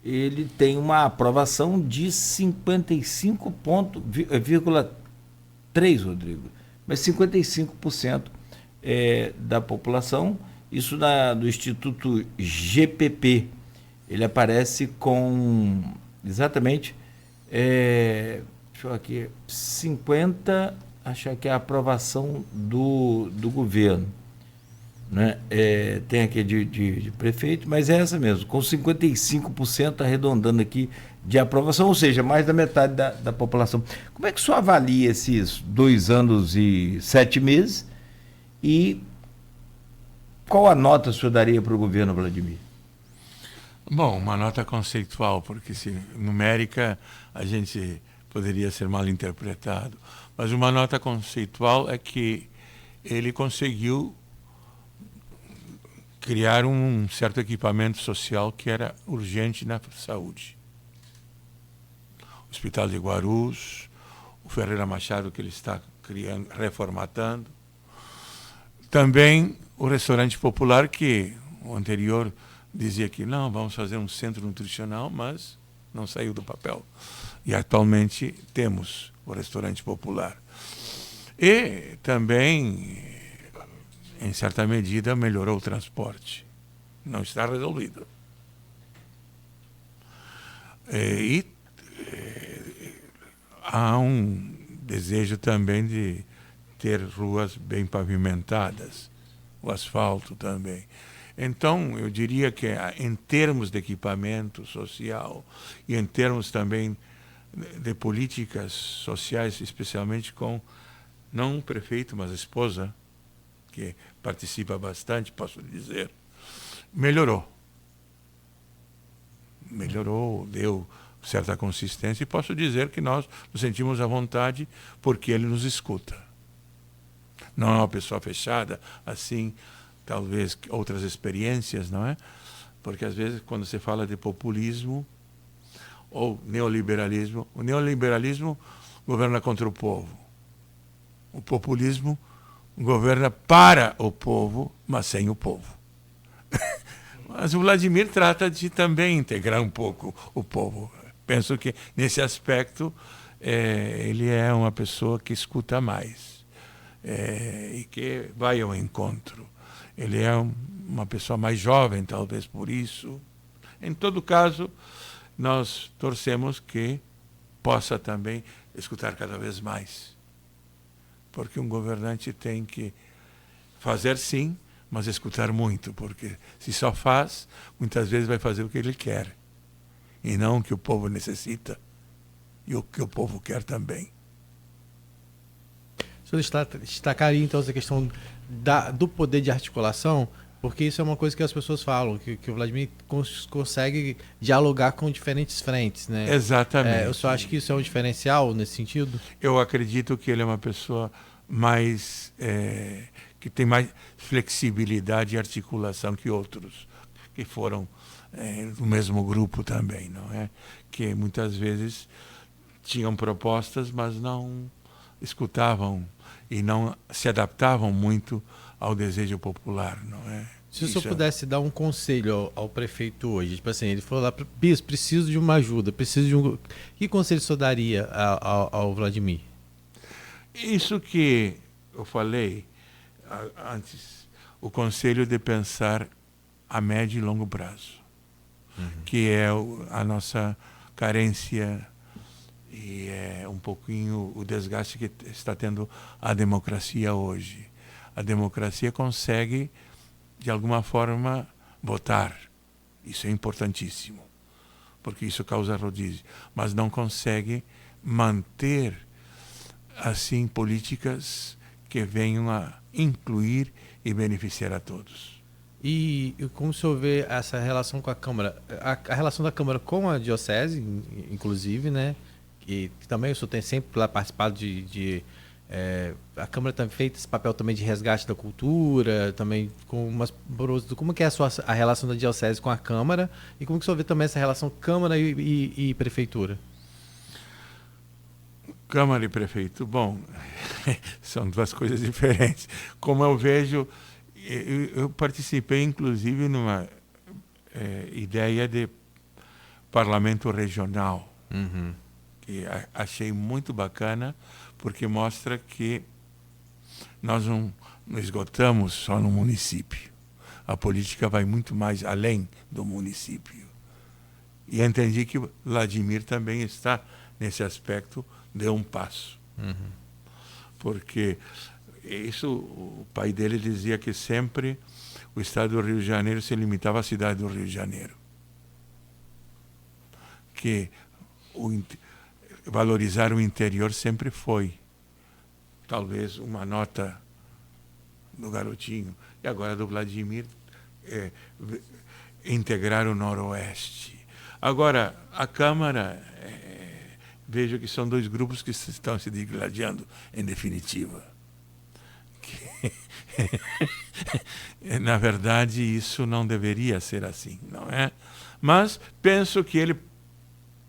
ele tem uma aprovação de 55,3, Rodrigo. Mas 55% da população, isso do Instituto GPP. Ele aparece com exatamente, deixa eu ver aqui, 50, acho que é a aprovação do governo. Né? Tem aqui de prefeito, mas é essa mesmo, com 55% arredondando aqui de aprovação, ou seja, mais da metade da população. Como é que o senhor avalia esses 2 anos e 7 meses e qual a nota o senhor daria para o governo Vladimir? Bom, uma nota conceitual, porque se numérica a gente poderia ser mal interpretado, mas uma nota conceitual é que ele conseguiu criar um certo equipamento social que era urgente na saúde. O Hospital de Guarulhos, o Ferreira Machado que ele está criando, reformatando. Também o restaurante popular que o anterior dizia que não, vamos fazer um centro nutricional, mas não saiu do papel. E atualmente temos o restaurante popular. E também, em certa medida, melhorou o transporte. Não está resolvido. E há um desejo também de ter ruas bem pavimentadas, o asfalto também. Então, eu diria que em termos de equipamento social e em termos também de políticas sociais, especialmente com, não o prefeito, mas a esposa, que participa bastante, posso dizer, melhorou. Melhorou, deu certa consistência e posso dizer que nós nos sentimos à vontade porque ele nos escuta. Não é uma pessoa fechada, assim, talvez outras experiências, não é? Porque às vezes quando se fala de populismo ou neoliberalismo, o neoliberalismo governa contra o povo. O populismo governa para o povo, mas sem o povo. Mas o Vladimir trata de também integrar um pouco o povo. Penso que nesse aspecto ele é uma pessoa que escuta mais e que vai ao encontro. Ele é uma pessoa mais jovem, talvez por isso. Em todo caso, nós torcemos que possa também escutar cada vez mais. Porque um governante tem que fazer sim, mas escutar muito, porque se só faz, muitas vezes vai fazer o que ele quer, e não o que o povo necessita, e o que o povo quer também. O senhor destacaria, então, essa questão do poder de articulação, porque isso é uma coisa que as pessoas falam, que o Vladimir consegue dialogar com diferentes frentes, né? Exatamente. Eu só acho que isso é um diferencial nesse sentido? Eu acredito que ele é uma pessoa mais... que tem mais flexibilidade e articulação que outros, que foram do mesmo grupo também, não é? Que muitas vezes tinham propostas, mas não escutavam e não se adaptavam muito ao desejo popular, não é? Se o senhor pudesse dar um conselho ao prefeito hoje, tipo assim, ele falou lá, Bispo, preciso de uma ajuda, preciso de um... Que conselho o senhor daria ao Vladimir? Isso que eu falei antes, o conselho de pensar a médio e longo prazo, que é a nossa carência e é um pouquinho o desgaste que está tendo a democracia hoje. A democracia consegue, de alguma forma, votar. Isso é importantíssimo, porque isso causa rodízio, mas não consegue manter, assim, políticas que venham a incluir e beneficiar a todos. E como o senhor vê essa relação com a Câmara? A relação da Câmara com a Diocese, inclusive, né? Que também o senhor tem sempre lá participado a Câmara tem feito esse papel também de resgate da cultura, também com como que é a relação da Diocese com a Câmara e como que o senhor vê também essa relação Câmara e Prefeitura? Câmara e Prefeito, bom, são duas coisas diferentes. Como eu vejo, eu participei inclusive numa ideia de parlamento regional, que achei muito bacana, porque mostra que nós não esgotamos só no município. A política vai muito mais além do município. E entendi que Vladimir também está nesse aspecto, deu um passo. Porque isso, o pai dele dizia que sempre o estado do Rio de Janeiro se limitava à cidade do Rio de Janeiro. Que valorizar o interior sempre foi, talvez, uma nota do garotinho. E agora do Vladimir, integrar o Noroeste. Agora, a Câmara... vejo que são dois grupos que estão se digladiando, em definitiva. Na verdade, isso não deveria ser assim, não é? Mas penso que ele,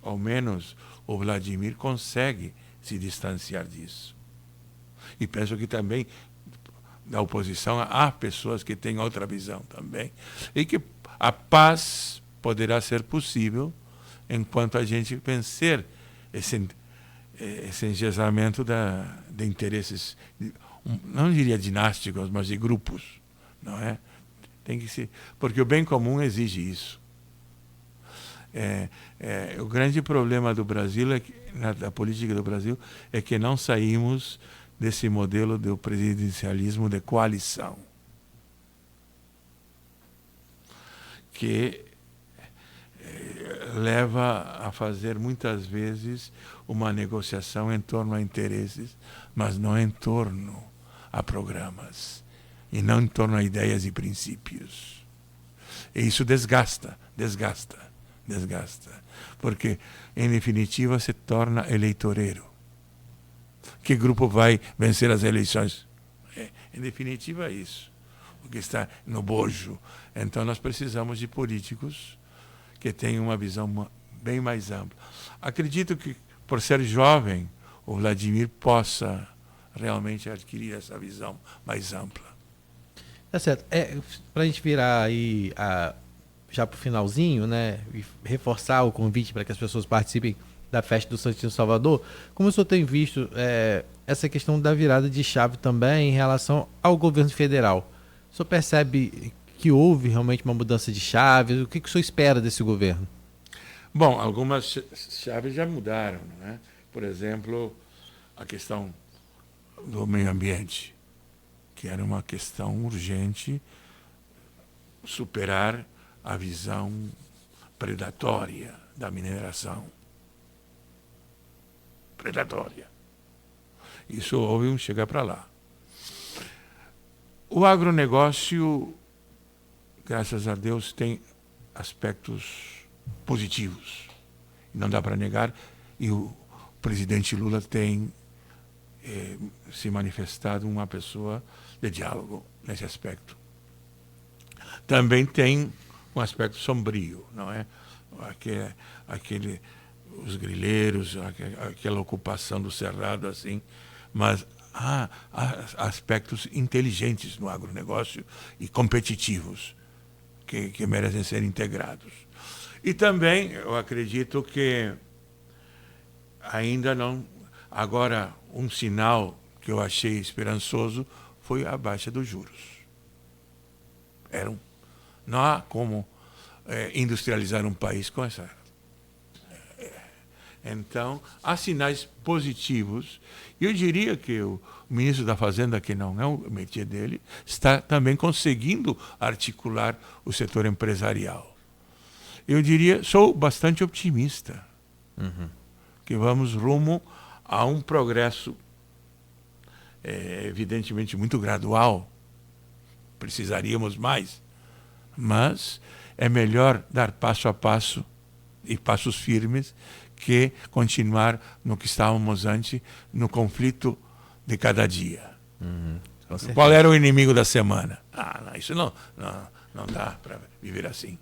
ao menos o Vladimir, consegue se distanciar disso. E penso que também, da oposição, há pessoas que têm outra visão também, e que a paz poderá ser possível enquanto a gente vencer esse engesamento de interesses, não diria dinásticos, mas de grupos, não é? Tem que ser, porque o bem comum exige isso. O grande problema do Brasil, da política do Brasil, é que não saímos desse modelo do presidencialismo de coalição, que leva a fazer muitas vezes uma negociação em torno a interesses, mas não em torno a programas, e não em torno a ideias e princípios. E isso desgasta, porque, em definitiva, se torna eleitoreiro. Que grupo vai vencer as eleições? Em definitiva, é isso, o que está no bojo. Então, nós precisamos de políticos que tenham uma visão bem mais ampla. Acredito que, por ser jovem, o Vladimir possa realmente adquirir essa visão mais ampla. Tá certo. Para a gente virar aí já para o finalzinho, né, e reforçar o convite para que as pessoas participem da festa do Santíssimo Salvador, como o senhor tem visto essa questão da virada de chave também em relação ao governo federal? O senhor percebe que houve realmente uma mudança de chaves? O que o senhor espera desse governo? Bom, algumas chaves já mudaram, né? Por exemplo, a questão do meio ambiente, que era uma questão urgente, superar a visão predatória da mineração. Predatória. Isso houve um chegar para lá. O agronegócio, graças a Deus, tem aspectos positivos. Não dá para negar. E o presidente Lula tem se manifestado uma pessoa de diálogo nesse aspecto. Também tem um aspecto sombrio, não é? Os grileiros, aquela ocupação do cerrado, assim, mas há aspectos inteligentes no agronegócio e competitivos que merecem ser integrados. E também eu acredito que ainda não... Agora, um sinal que eu achei esperançoso foi a baixa dos juros. Não há como industrializar um país com essa... Então, há sinais positivos. E eu diria que o ministro da Fazenda, que não é o métier dele, está também conseguindo articular o setor empresarial. Eu diria, sou bastante otimista, que vamos rumo a um progresso, evidentemente, muito gradual. Precisaríamos mais, mas é melhor dar passo a passo e passos firmes que continuar no que estávamos antes, no conflito de cada dia. Qual era o inimigo da semana? Não, isso não dá para viver assim.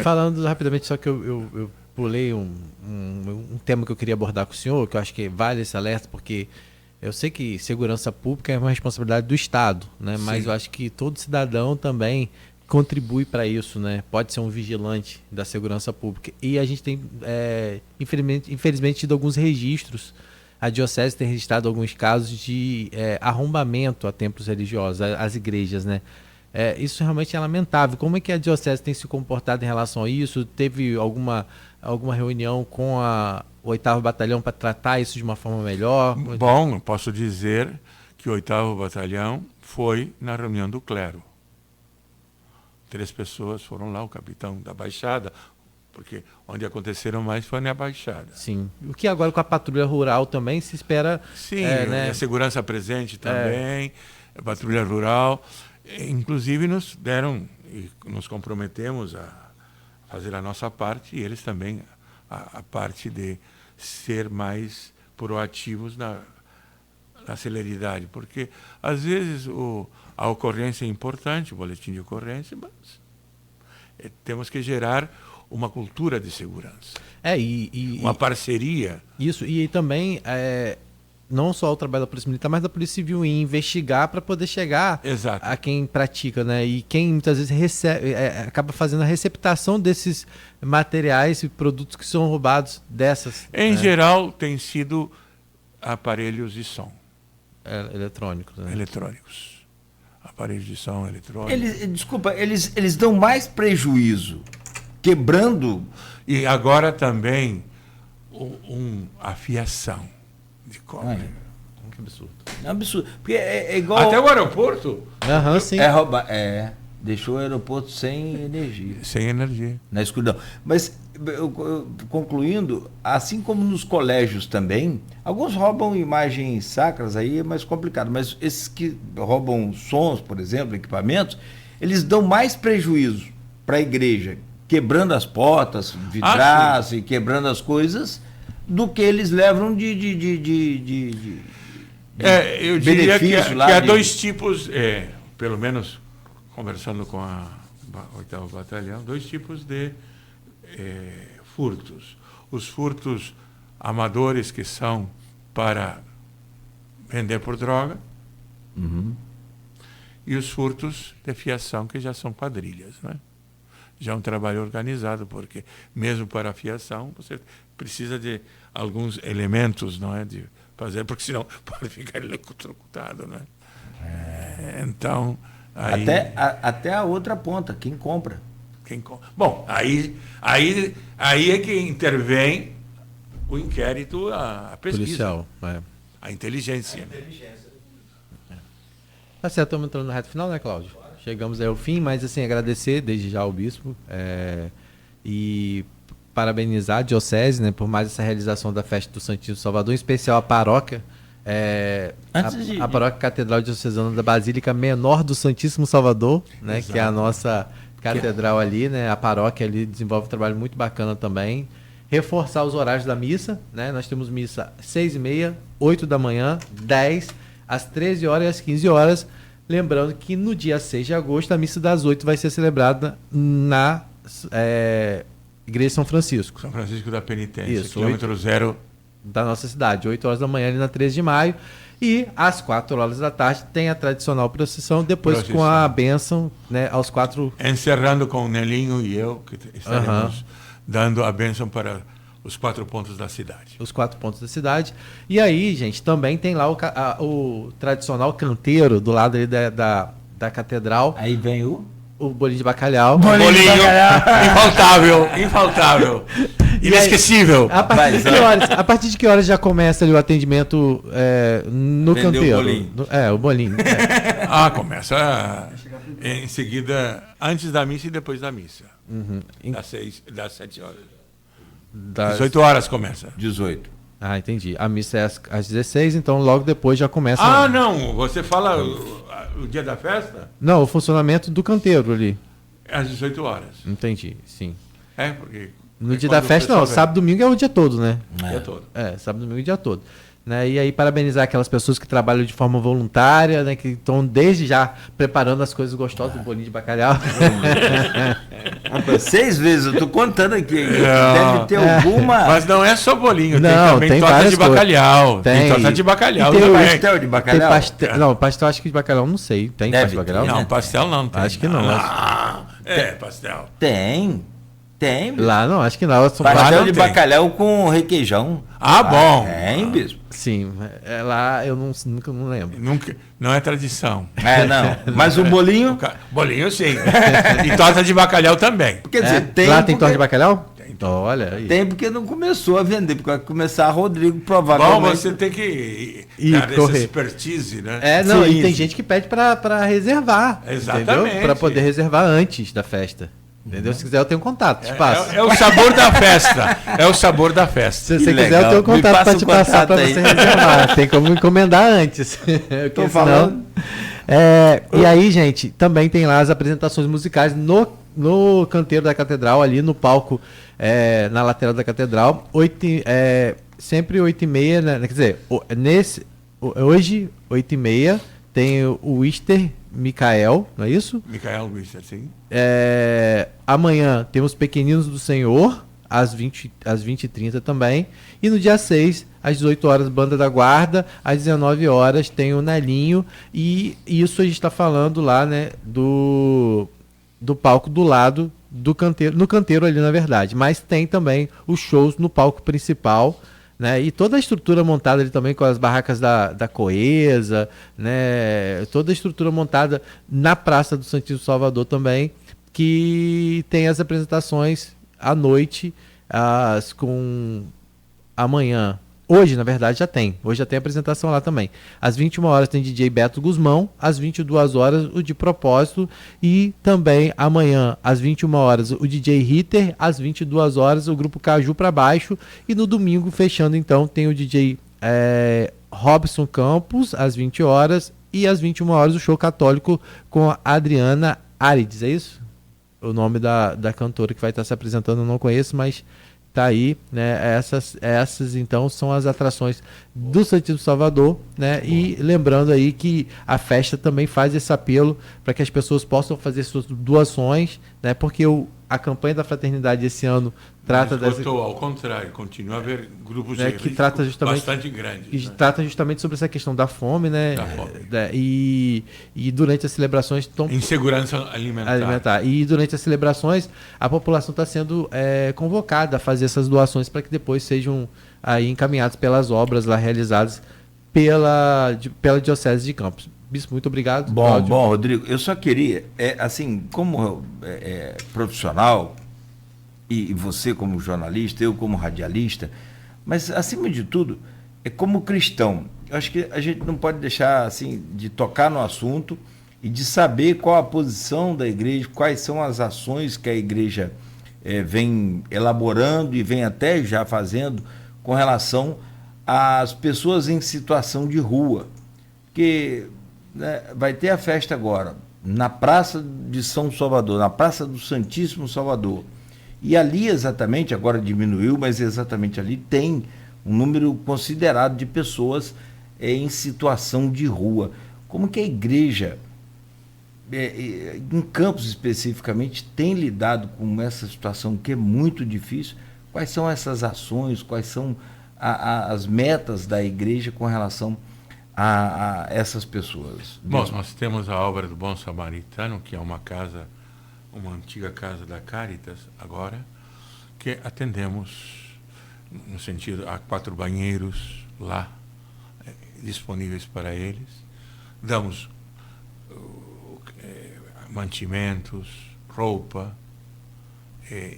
Falando rapidamente, só que eu pulei um tema que eu queria abordar com o senhor, que eu acho que vale esse alerta, porque eu sei que segurança pública é uma responsabilidade do Estado, né? Mas eu acho que todo cidadão também contribui para isso, né? Pode ser um vigilante da segurança pública. E a gente tem, infelizmente, tido alguns registros. A Diocese tem registrado alguns casos de arrombamento a templos religiosos, às igrejas, né? Isso realmente é lamentável. Como é que a Diocese tem se comportado em relação a isso? Teve alguma reunião com o 8º Batalhão para tratar isso de uma forma melhor? Bom, eu posso dizer que o 8º Batalhão foi na reunião do clero. 3 pessoas foram lá, o capitão da Baixada, porque onde aconteceram mais foi na Baixada. Sim. O que agora com a patrulha rural também se espera... Sim, né? A segurança presente também, a patrulha rural. Inclusive nos deram, e nos comprometemos a fazer a nossa parte, e eles também a parte de ser mais proativos na celeridade, porque às vezes a ocorrência é importante, o boletim de ocorrência, mas temos que gerar uma cultura de segurança. Uma parceria. Isso, e também não só o trabalho da Polícia Militar, mas da Polícia Civil em investigar para poder chegar Exato. a quem pratica, né? E quem muitas vezes recebe, acaba fazendo a receptação desses materiais e produtos que são roubados dessas. Em geral, tem sido aparelhos de som. Eletrônicos. Né? Eletrônicos. Aparelhos de som eletrônicos. Desculpa, eles dão mais prejuízo quebrando. E agora também a fiação de cobre. Que absurdo. É um absurdo. Porque é igual. Até o aeroporto, Aham, sim. Deixou o aeroporto sem energia. sem energia. Na escuridão. Mas, concluindo, assim como nos colégios também, alguns roubam imagens sacras, aí é mais complicado, mas esses que roubam sons, por exemplo, equipamentos, eles dão mais prejuízo para a igreja, quebrando as portas, vidraças e quebrando as coisas, do que eles levam Eu diria que benefício há dois tipos, pelo menos conversando com a 8º Batalhão, dois tipos de furtos. Os furtos amadores, que são para vender por droga, e os furtos de fiação, que já são quadrilhas, né? Já é um trabalho organizado, porque mesmo para a fiação você precisa de alguns elementos, não é, de fazer, porque senão pode ficar eletrocutado, né? Então aí, até a outra ponta, quem compra. Bom, aí é que intervém o inquérito, a pesquisa, Policial. a inteligência. Tá certo, estamos entrando na reta final, né, Cláudio? Chegamos aí ao fim, mas assim, agradecer desde já ao bispo e parabenizar a Diocese, né, por mais essa realização da festa do Santíssimo Salvador, em especial a paróquia, a paróquia Catedral Diocesana da Basílica Menor do Santíssimo Salvador, né, Exato. que é a nossa catedral ali, né, a paróquia ali desenvolve um trabalho muito bacana também. Reforçar os horários da missa, né, nós temos missa 6h30, 8 da manhã, 10, às 13 horas e às 15 horas. Lembrando que no dia 6 de agosto, a missa das 8 vai ser celebrada na Igreja São Francisco. São Francisco da Penitência, Isso, quilômetro 0. Da nossa cidade, 8 horas da manhã ali na 13 de maio. E às 4 horas da tarde tem a tradicional procissão, depois com a bênção, né, aos 4... Encerrando com o Nelinho e eu, que estaremos dando a bênção para os 4 pontos da cidade. Os 4 pontos da cidade. E aí, gente, também tem lá o tradicional canteiro do lado ali da catedral. Aí vem o bolinho de bacalhau. Bolinho infaltável. Inesquecível. A partir de que horas já começa ali o atendimento no Vender canteiro? o bolinho. O bolinho. Começa em seguida, antes da missa e depois da missa. Das 7 horas. 18 horas começa. 18. Ah, entendi. A missa é às 16, então logo depois já começa... Não. Você fala o dia da festa? Não, o funcionamento do canteiro ali. É às 18 horas. Entendi, sim. Porque... No dia da festa, não. Sábado e domingo é o dia todo, né? O dia todo. Sábado e domingo é o dia todo. Né? E aí, parabenizar aquelas pessoas que trabalham de forma voluntária, né? Que estão desde já preparando as coisas gostosas do bolinho de bacalhau. 6 vezes, eu tô contando aqui. Deve ter alguma... Mas não é só bolinho, não, tem torta de bacalhau. Tem torta de bacalhau tem também. pastel de bacalhau? Não, pastel acho que de bacalhau não sei. Tem pastel de bacalhau? Não, pastel não tem. Acho que não. Pastel. Tem. Lá não, acho que não. Pastel de bacalhau com requeijão. Bom. Tem, bispo. Sim, lá eu nunca não lembro. Não é tradição. Não. Mas o bolinho... Bolinho sim. E torta de bacalhau também. Quer dizer, tem... Lá tem torta de bacalhau? Olha aí. Tem porque não começou a vender, porque vai começar Rodrigo provavelmente. Bom, você tem que dar essa expertise, né? E tem gente que pede para reservar. Exatamente. Para poder reservar antes da festa. Entendeu? Se quiser, eu tenho contato, te passo. É o sabor da festa. É o sabor da festa. Se você quiser, eu tenho contato para te passar para você reservar. Tem como encomendar antes. Tô falando. E aí, gente, também tem lá as apresentações musicais no canteiro da catedral, ali no palco, na lateral da catedral. Sempre 8h30, né? Quer dizer, hoje, 8h30, tem o Wister Micael, não é isso? Micael Wister, sim. Amanhã temos Pequeninos do Senhor, às 20h30 também. E no dia 6, às 18 horas, Banda da Guarda. Às 19 horas tem o Nelinho. E isso a gente está falando lá, né, do palco do lado do canteiro, no canteiro ali, na verdade. Mas tem também os shows no palco principal, né? E toda a estrutura montada ali também com as barracas da Coesa, né? Toda a estrutura montada na Praça do Santíssimo Salvador também, que tem as apresentações à noite, com amanhã. Hoje, na verdade, já tem. Hoje já tem apresentação lá também. Às 21 horas tem DJ Beto Guzmão, às 22 horas o De Propósito, e também amanhã, às 21 horas, o DJ Ritter, às 22 horas o grupo Caju para Baixo, e no domingo, fechando então, tem o DJ Robson Campos, às 20 horas, e às 21 horas o show católico com a Adriana Arides, é isso? O nome da cantora que vai estar se apresentando eu não conheço, mas tá aí, né? Essas então são as atrações do Santíssimo Salvador, né? E lembrando aí que a festa também faz esse apelo para que as pessoas possam fazer suas doações, né? Porque a campanha da fraternidade esse ano trata ao contrário, continua a haver grupos de que trata justamente, bastante grandes. Que trata justamente sobre essa questão da fome, né? Da fome. E durante as celebrações... Insegurança alimentar. E durante as celebrações, a população está sendo convocada a fazer essas doações para que depois sejam aí encaminhados pelas obras lá realizadas pela Diocese de Campos. Bispo, muito obrigado. Bom, Rodrigo, eu só queria, assim, como profissional, e você como jornalista, eu como radialista, mas acima de tudo, como cristão, eu acho que a gente não pode deixar assim de tocar no assunto e de saber qual a posição da igreja, quais são as ações que a igreja vem elaborando e vem até já fazendo com relação às pessoas em situação de rua. Porque vai ter a festa agora na Praça de São Salvador, na Praça do Santíssimo Salvador. E ali exatamente, agora diminuiu, mas exatamente ali tem um número considerado de pessoas em situação de rua. Como que a igreja, em Campos especificamente, tem lidado com essa situação que é muito difícil? Quais são essas ações, quais são as metas da igreja com relação a essas pessoas? Bom, nós temos a obra do Bom Samaritano, que é uma antiga casa da Caritas, agora, que atendemos, no sentido, há 4 banheiros lá, disponíveis para eles, damos mantimentos, roupa,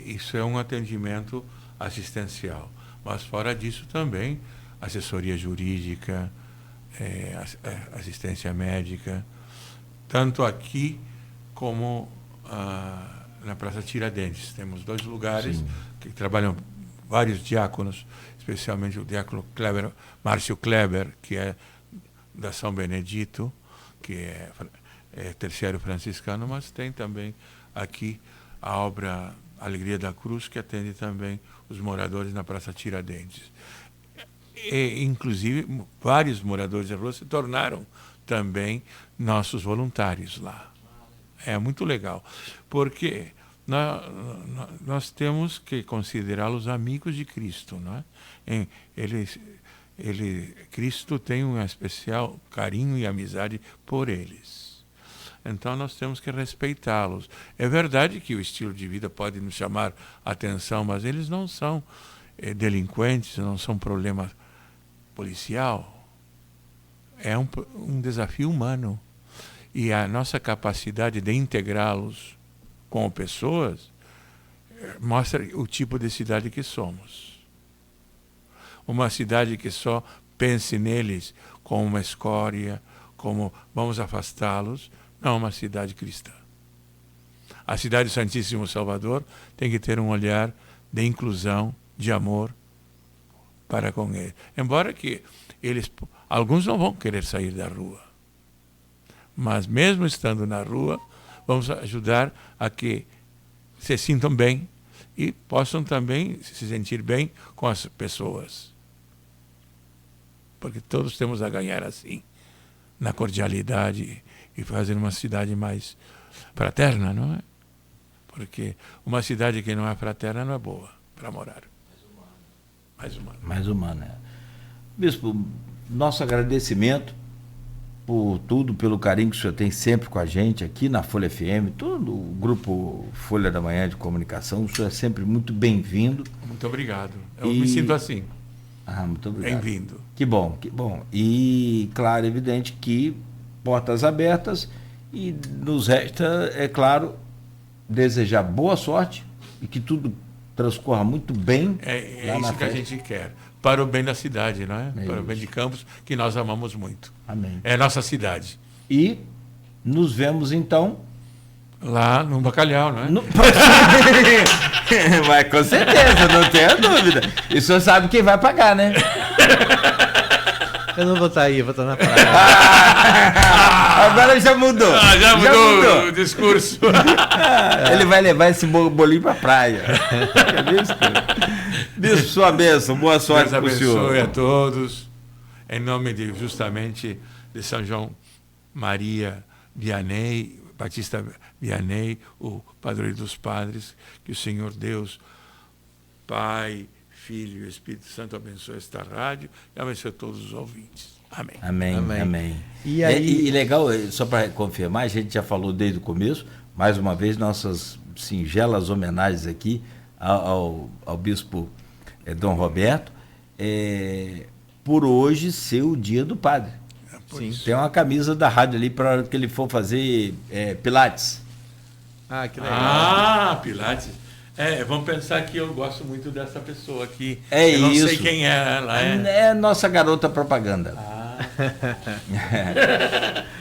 isso é um atendimento assistencial, mas fora disso também, assessoria jurídica, assistência médica, tanto aqui como na Praça Tiradentes. Temos 2 lugares Sim. que trabalham vários diáconos, especialmente o diácono Márcio Kleber, que é da São Benedito, que é terciário franciscano, mas tem também aqui a obra Alegria da Cruz, que atende também os moradores na Praça Tiradentes. E, inclusive, vários moradores da rua se tornaram também nossos voluntários lá. É muito legal, porque nós temos que considerá-los amigos de Cristo, não é? Cristo tem um especial carinho e amizade por eles. Então nós temos que respeitá-los. É verdade que o estilo de vida pode nos chamar a atenção, mas eles não são delinquentes, não são problema policial. É um desafio humano. E a nossa capacidade de integrá-los com pessoas mostra o tipo de cidade que somos. Uma cidade que só pense neles como uma escória, como vamos afastá-los, não uma cidade cristã. A cidade do Santíssimo Salvador tem que ter um olhar de inclusão, de amor para com eles. Embora que alguns não vão querer sair da rua. Mas mesmo estando na rua, vamos ajudar a que se sintam bem e possam também se sentir bem com as pessoas. Porque todos temos a ganhar assim, na cordialidade e fazer uma cidade mais fraterna, não é? Porque uma cidade que não é fraterna não é boa. para morar. Mais humano. Mais humano, né? Bispo, nosso agradecimento por tudo, pelo carinho que o senhor tem sempre com a gente aqui na Folha FM, todo o grupo Folha da Manhã de Comunicação, o senhor é sempre muito bem-vindo. Muito obrigado. Eu me sinto assim. Muito obrigado. Bem-vindo. Que bom, que bom. E, claro, evidente que portas abertas e nos resta, é claro, desejar boa sorte e que tudo transcorra muito bem. É isso que a gente quer. Para o bem da cidade, não é? Para o bem de Campos, que nós amamos muito. Amém. É a nossa cidade. E nos vemos, então... Lá no Bacalhau, não é? Mas com certeza, não tenha dúvida. E o senhor sabe quem vai pagar, né? Eu não vou estar aí, eu vou estar na praia. Agora já mudou. Já mudou o discurso. Ele vai levar esse bolinho pra praia. Bispo, sua bênção, boa sorte para o senhor. Deus abençoe a todos, em nome de, justamente, de São João Maria Vianney, Batista Vianney, o padroeiro dos padres, que o Senhor Deus, Pai, Filho e Espírito Santo abençoe esta rádio e abençoe todos os ouvintes. Amém. Amém, amém. Amém. E aí... E legal, só para confirmar, a gente já falou desde o começo, mais uma vez, nossas singelas homenagens aqui ao bispo Dom Roberto, por hoje ser o dia do padre. Sim. Tem uma camisa da rádio ali para que ele for fazer Pilates. Ah, que legal. Ah, Pilates. Vamos pensar que eu gosto muito dessa pessoa aqui. Eu não sei quem é ela. É nossa garota propaganda.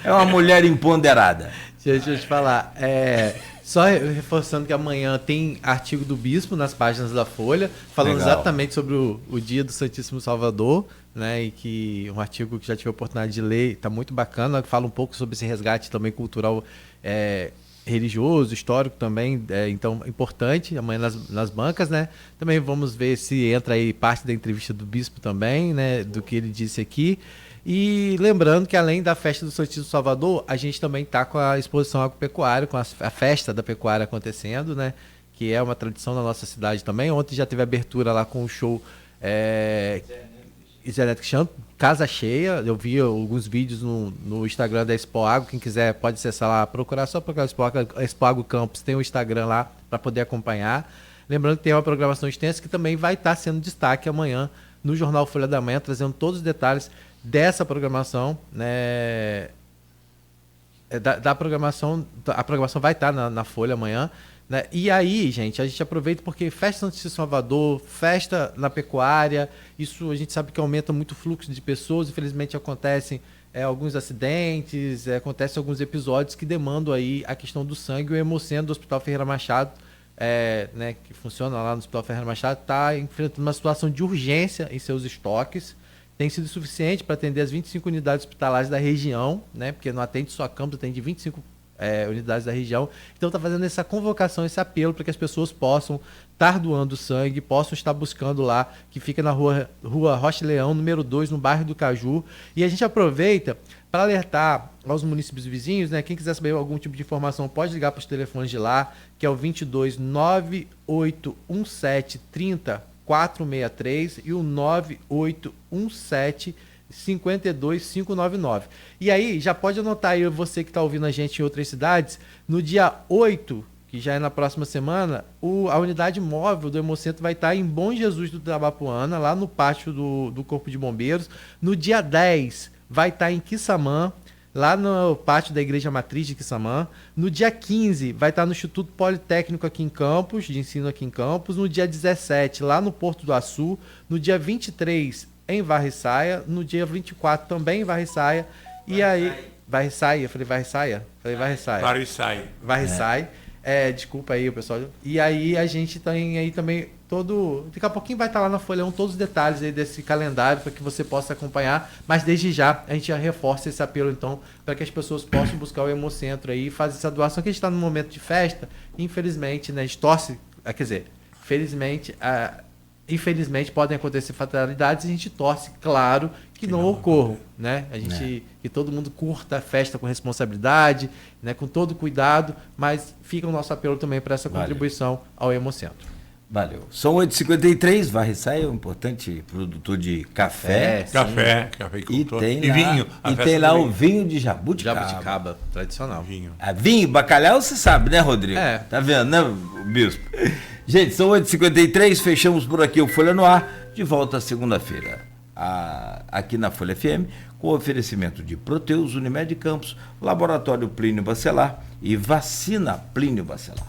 É uma mulher empoderada. Deixa eu te falar. Só reforçando que amanhã tem artigo do Bispo nas páginas da Folha, falando Legal. exatamente sobre o dia do Santíssimo Salvador, né? E que um artigo que já tive a oportunidade de ler, está muito bacana, fala um pouco sobre esse resgate também cultural, religioso, histórico também, então importante, amanhã nas bancas, né? Também vamos ver se entra aí parte da entrevista do Bispo também, né? Do que ele disse aqui. E lembrando que além da festa do Santíssimo Salvador, a gente também está com a exposição agropecuária, com a festa da pecuária acontecendo, né? Que é uma tradição na nossa cidade também. Ontem já teve abertura lá com o show Zenetic Champ, casa cheia. Eu vi alguns vídeos no Instagram da Expo Agro. Quem quiser pode acessar lá, só procurar Expo Agro Campos, tem o Instagram lá para poder acompanhar. Lembrando que tem uma programação extensa que também vai estar sendo destaque amanhã no Jornal Folha da Manhã, trazendo todos os detalhes dessa programação, né? Da programação, a programação vai estar na Folha amanhã, né? E aí, gente, a gente aproveita porque festa Santíssimo Salvador, festa na pecuária, isso a gente sabe que aumenta muito o fluxo de pessoas, infelizmente acontecem alguns acidentes, acontecem alguns episódios que demandam aí a questão do sangue. O Hemocentro do Hospital Ferreira Machado, né, que funciona lá no Hospital Ferreira Machado, está enfrentando uma situação de urgência em seus estoques. Tem sido suficiente para atender as 25 unidades hospitalares da região, né? Porque não atende só Campos, atende 25 unidades da região. Então está fazendo essa convocação, esse apelo para que as pessoas possam estar doando sangue, possam estar buscando lá, que fica na rua Rocha Leão, número 2, no bairro do Caju. E a gente aproveita para alertar aos municípios vizinhos, né? Quem quiser saber algum tipo de informação, pode ligar para os telefones de lá, que é o 22 9817 30 463 e o 9817 52599. E aí, já pode anotar aí, você que está ouvindo a gente em outras cidades, no dia 8, que já é na próxima semana, a unidade móvel do Hemocentro vai estar em Bom Jesus do Tabapuana, lá no pátio do Corpo de Bombeiros. No dia 10, vai estar em Quissamã, lá no pátio da Igreja Matriz de Quissamã. No dia 15, vai estar no Instituto Politécnico aqui em Campos, de ensino aqui em Campos. No dia 17, lá no Porto do Açu. No dia 23, em Varriçaia. No dia 24, também em Varriçaia. E aí... Varriçaia? Eu falei Varriçaia? Falei Varriçaia. Varriçaia. Desculpa aí, pessoal. E aí a gente tem aí também daqui a pouquinho vai estar lá na Folha 1 todos os detalhes aí desse calendário para que você possa acompanhar, mas desde já a gente já reforça esse apelo então para que as pessoas possam buscar o Hemocentro aí e fazer essa doação, que a gente está num momento de festa, infelizmente, né, a gente torce, quer dizer, infelizmente podem acontecer fatalidades e a gente torce, claro, que não ocorram, né? A gente, que todo mundo curta a festa com responsabilidade, né, com todo cuidado, mas fica o nosso apelo também para essa contribuição ao Hemocentro. Valeu. São 8h53, Varriçai é um importante produtor de café. Café E cultor. tem E lá, vinho. e tem lá o vinho de jabuticaba. Jabuticaba, tradicional. Vinho. Vinho, bacalhau, você sabe, né, Rodrigo? É. Tá vendo, né, bispo? Gente, são 8h53, fechamos por aqui o Folha no Ar, de volta segunda-feira, aqui na Folha FM, com oferecimento de Proteus, Unimed Campos, Laboratório Plínio Bacelar e Vacina Plínio Bacelar.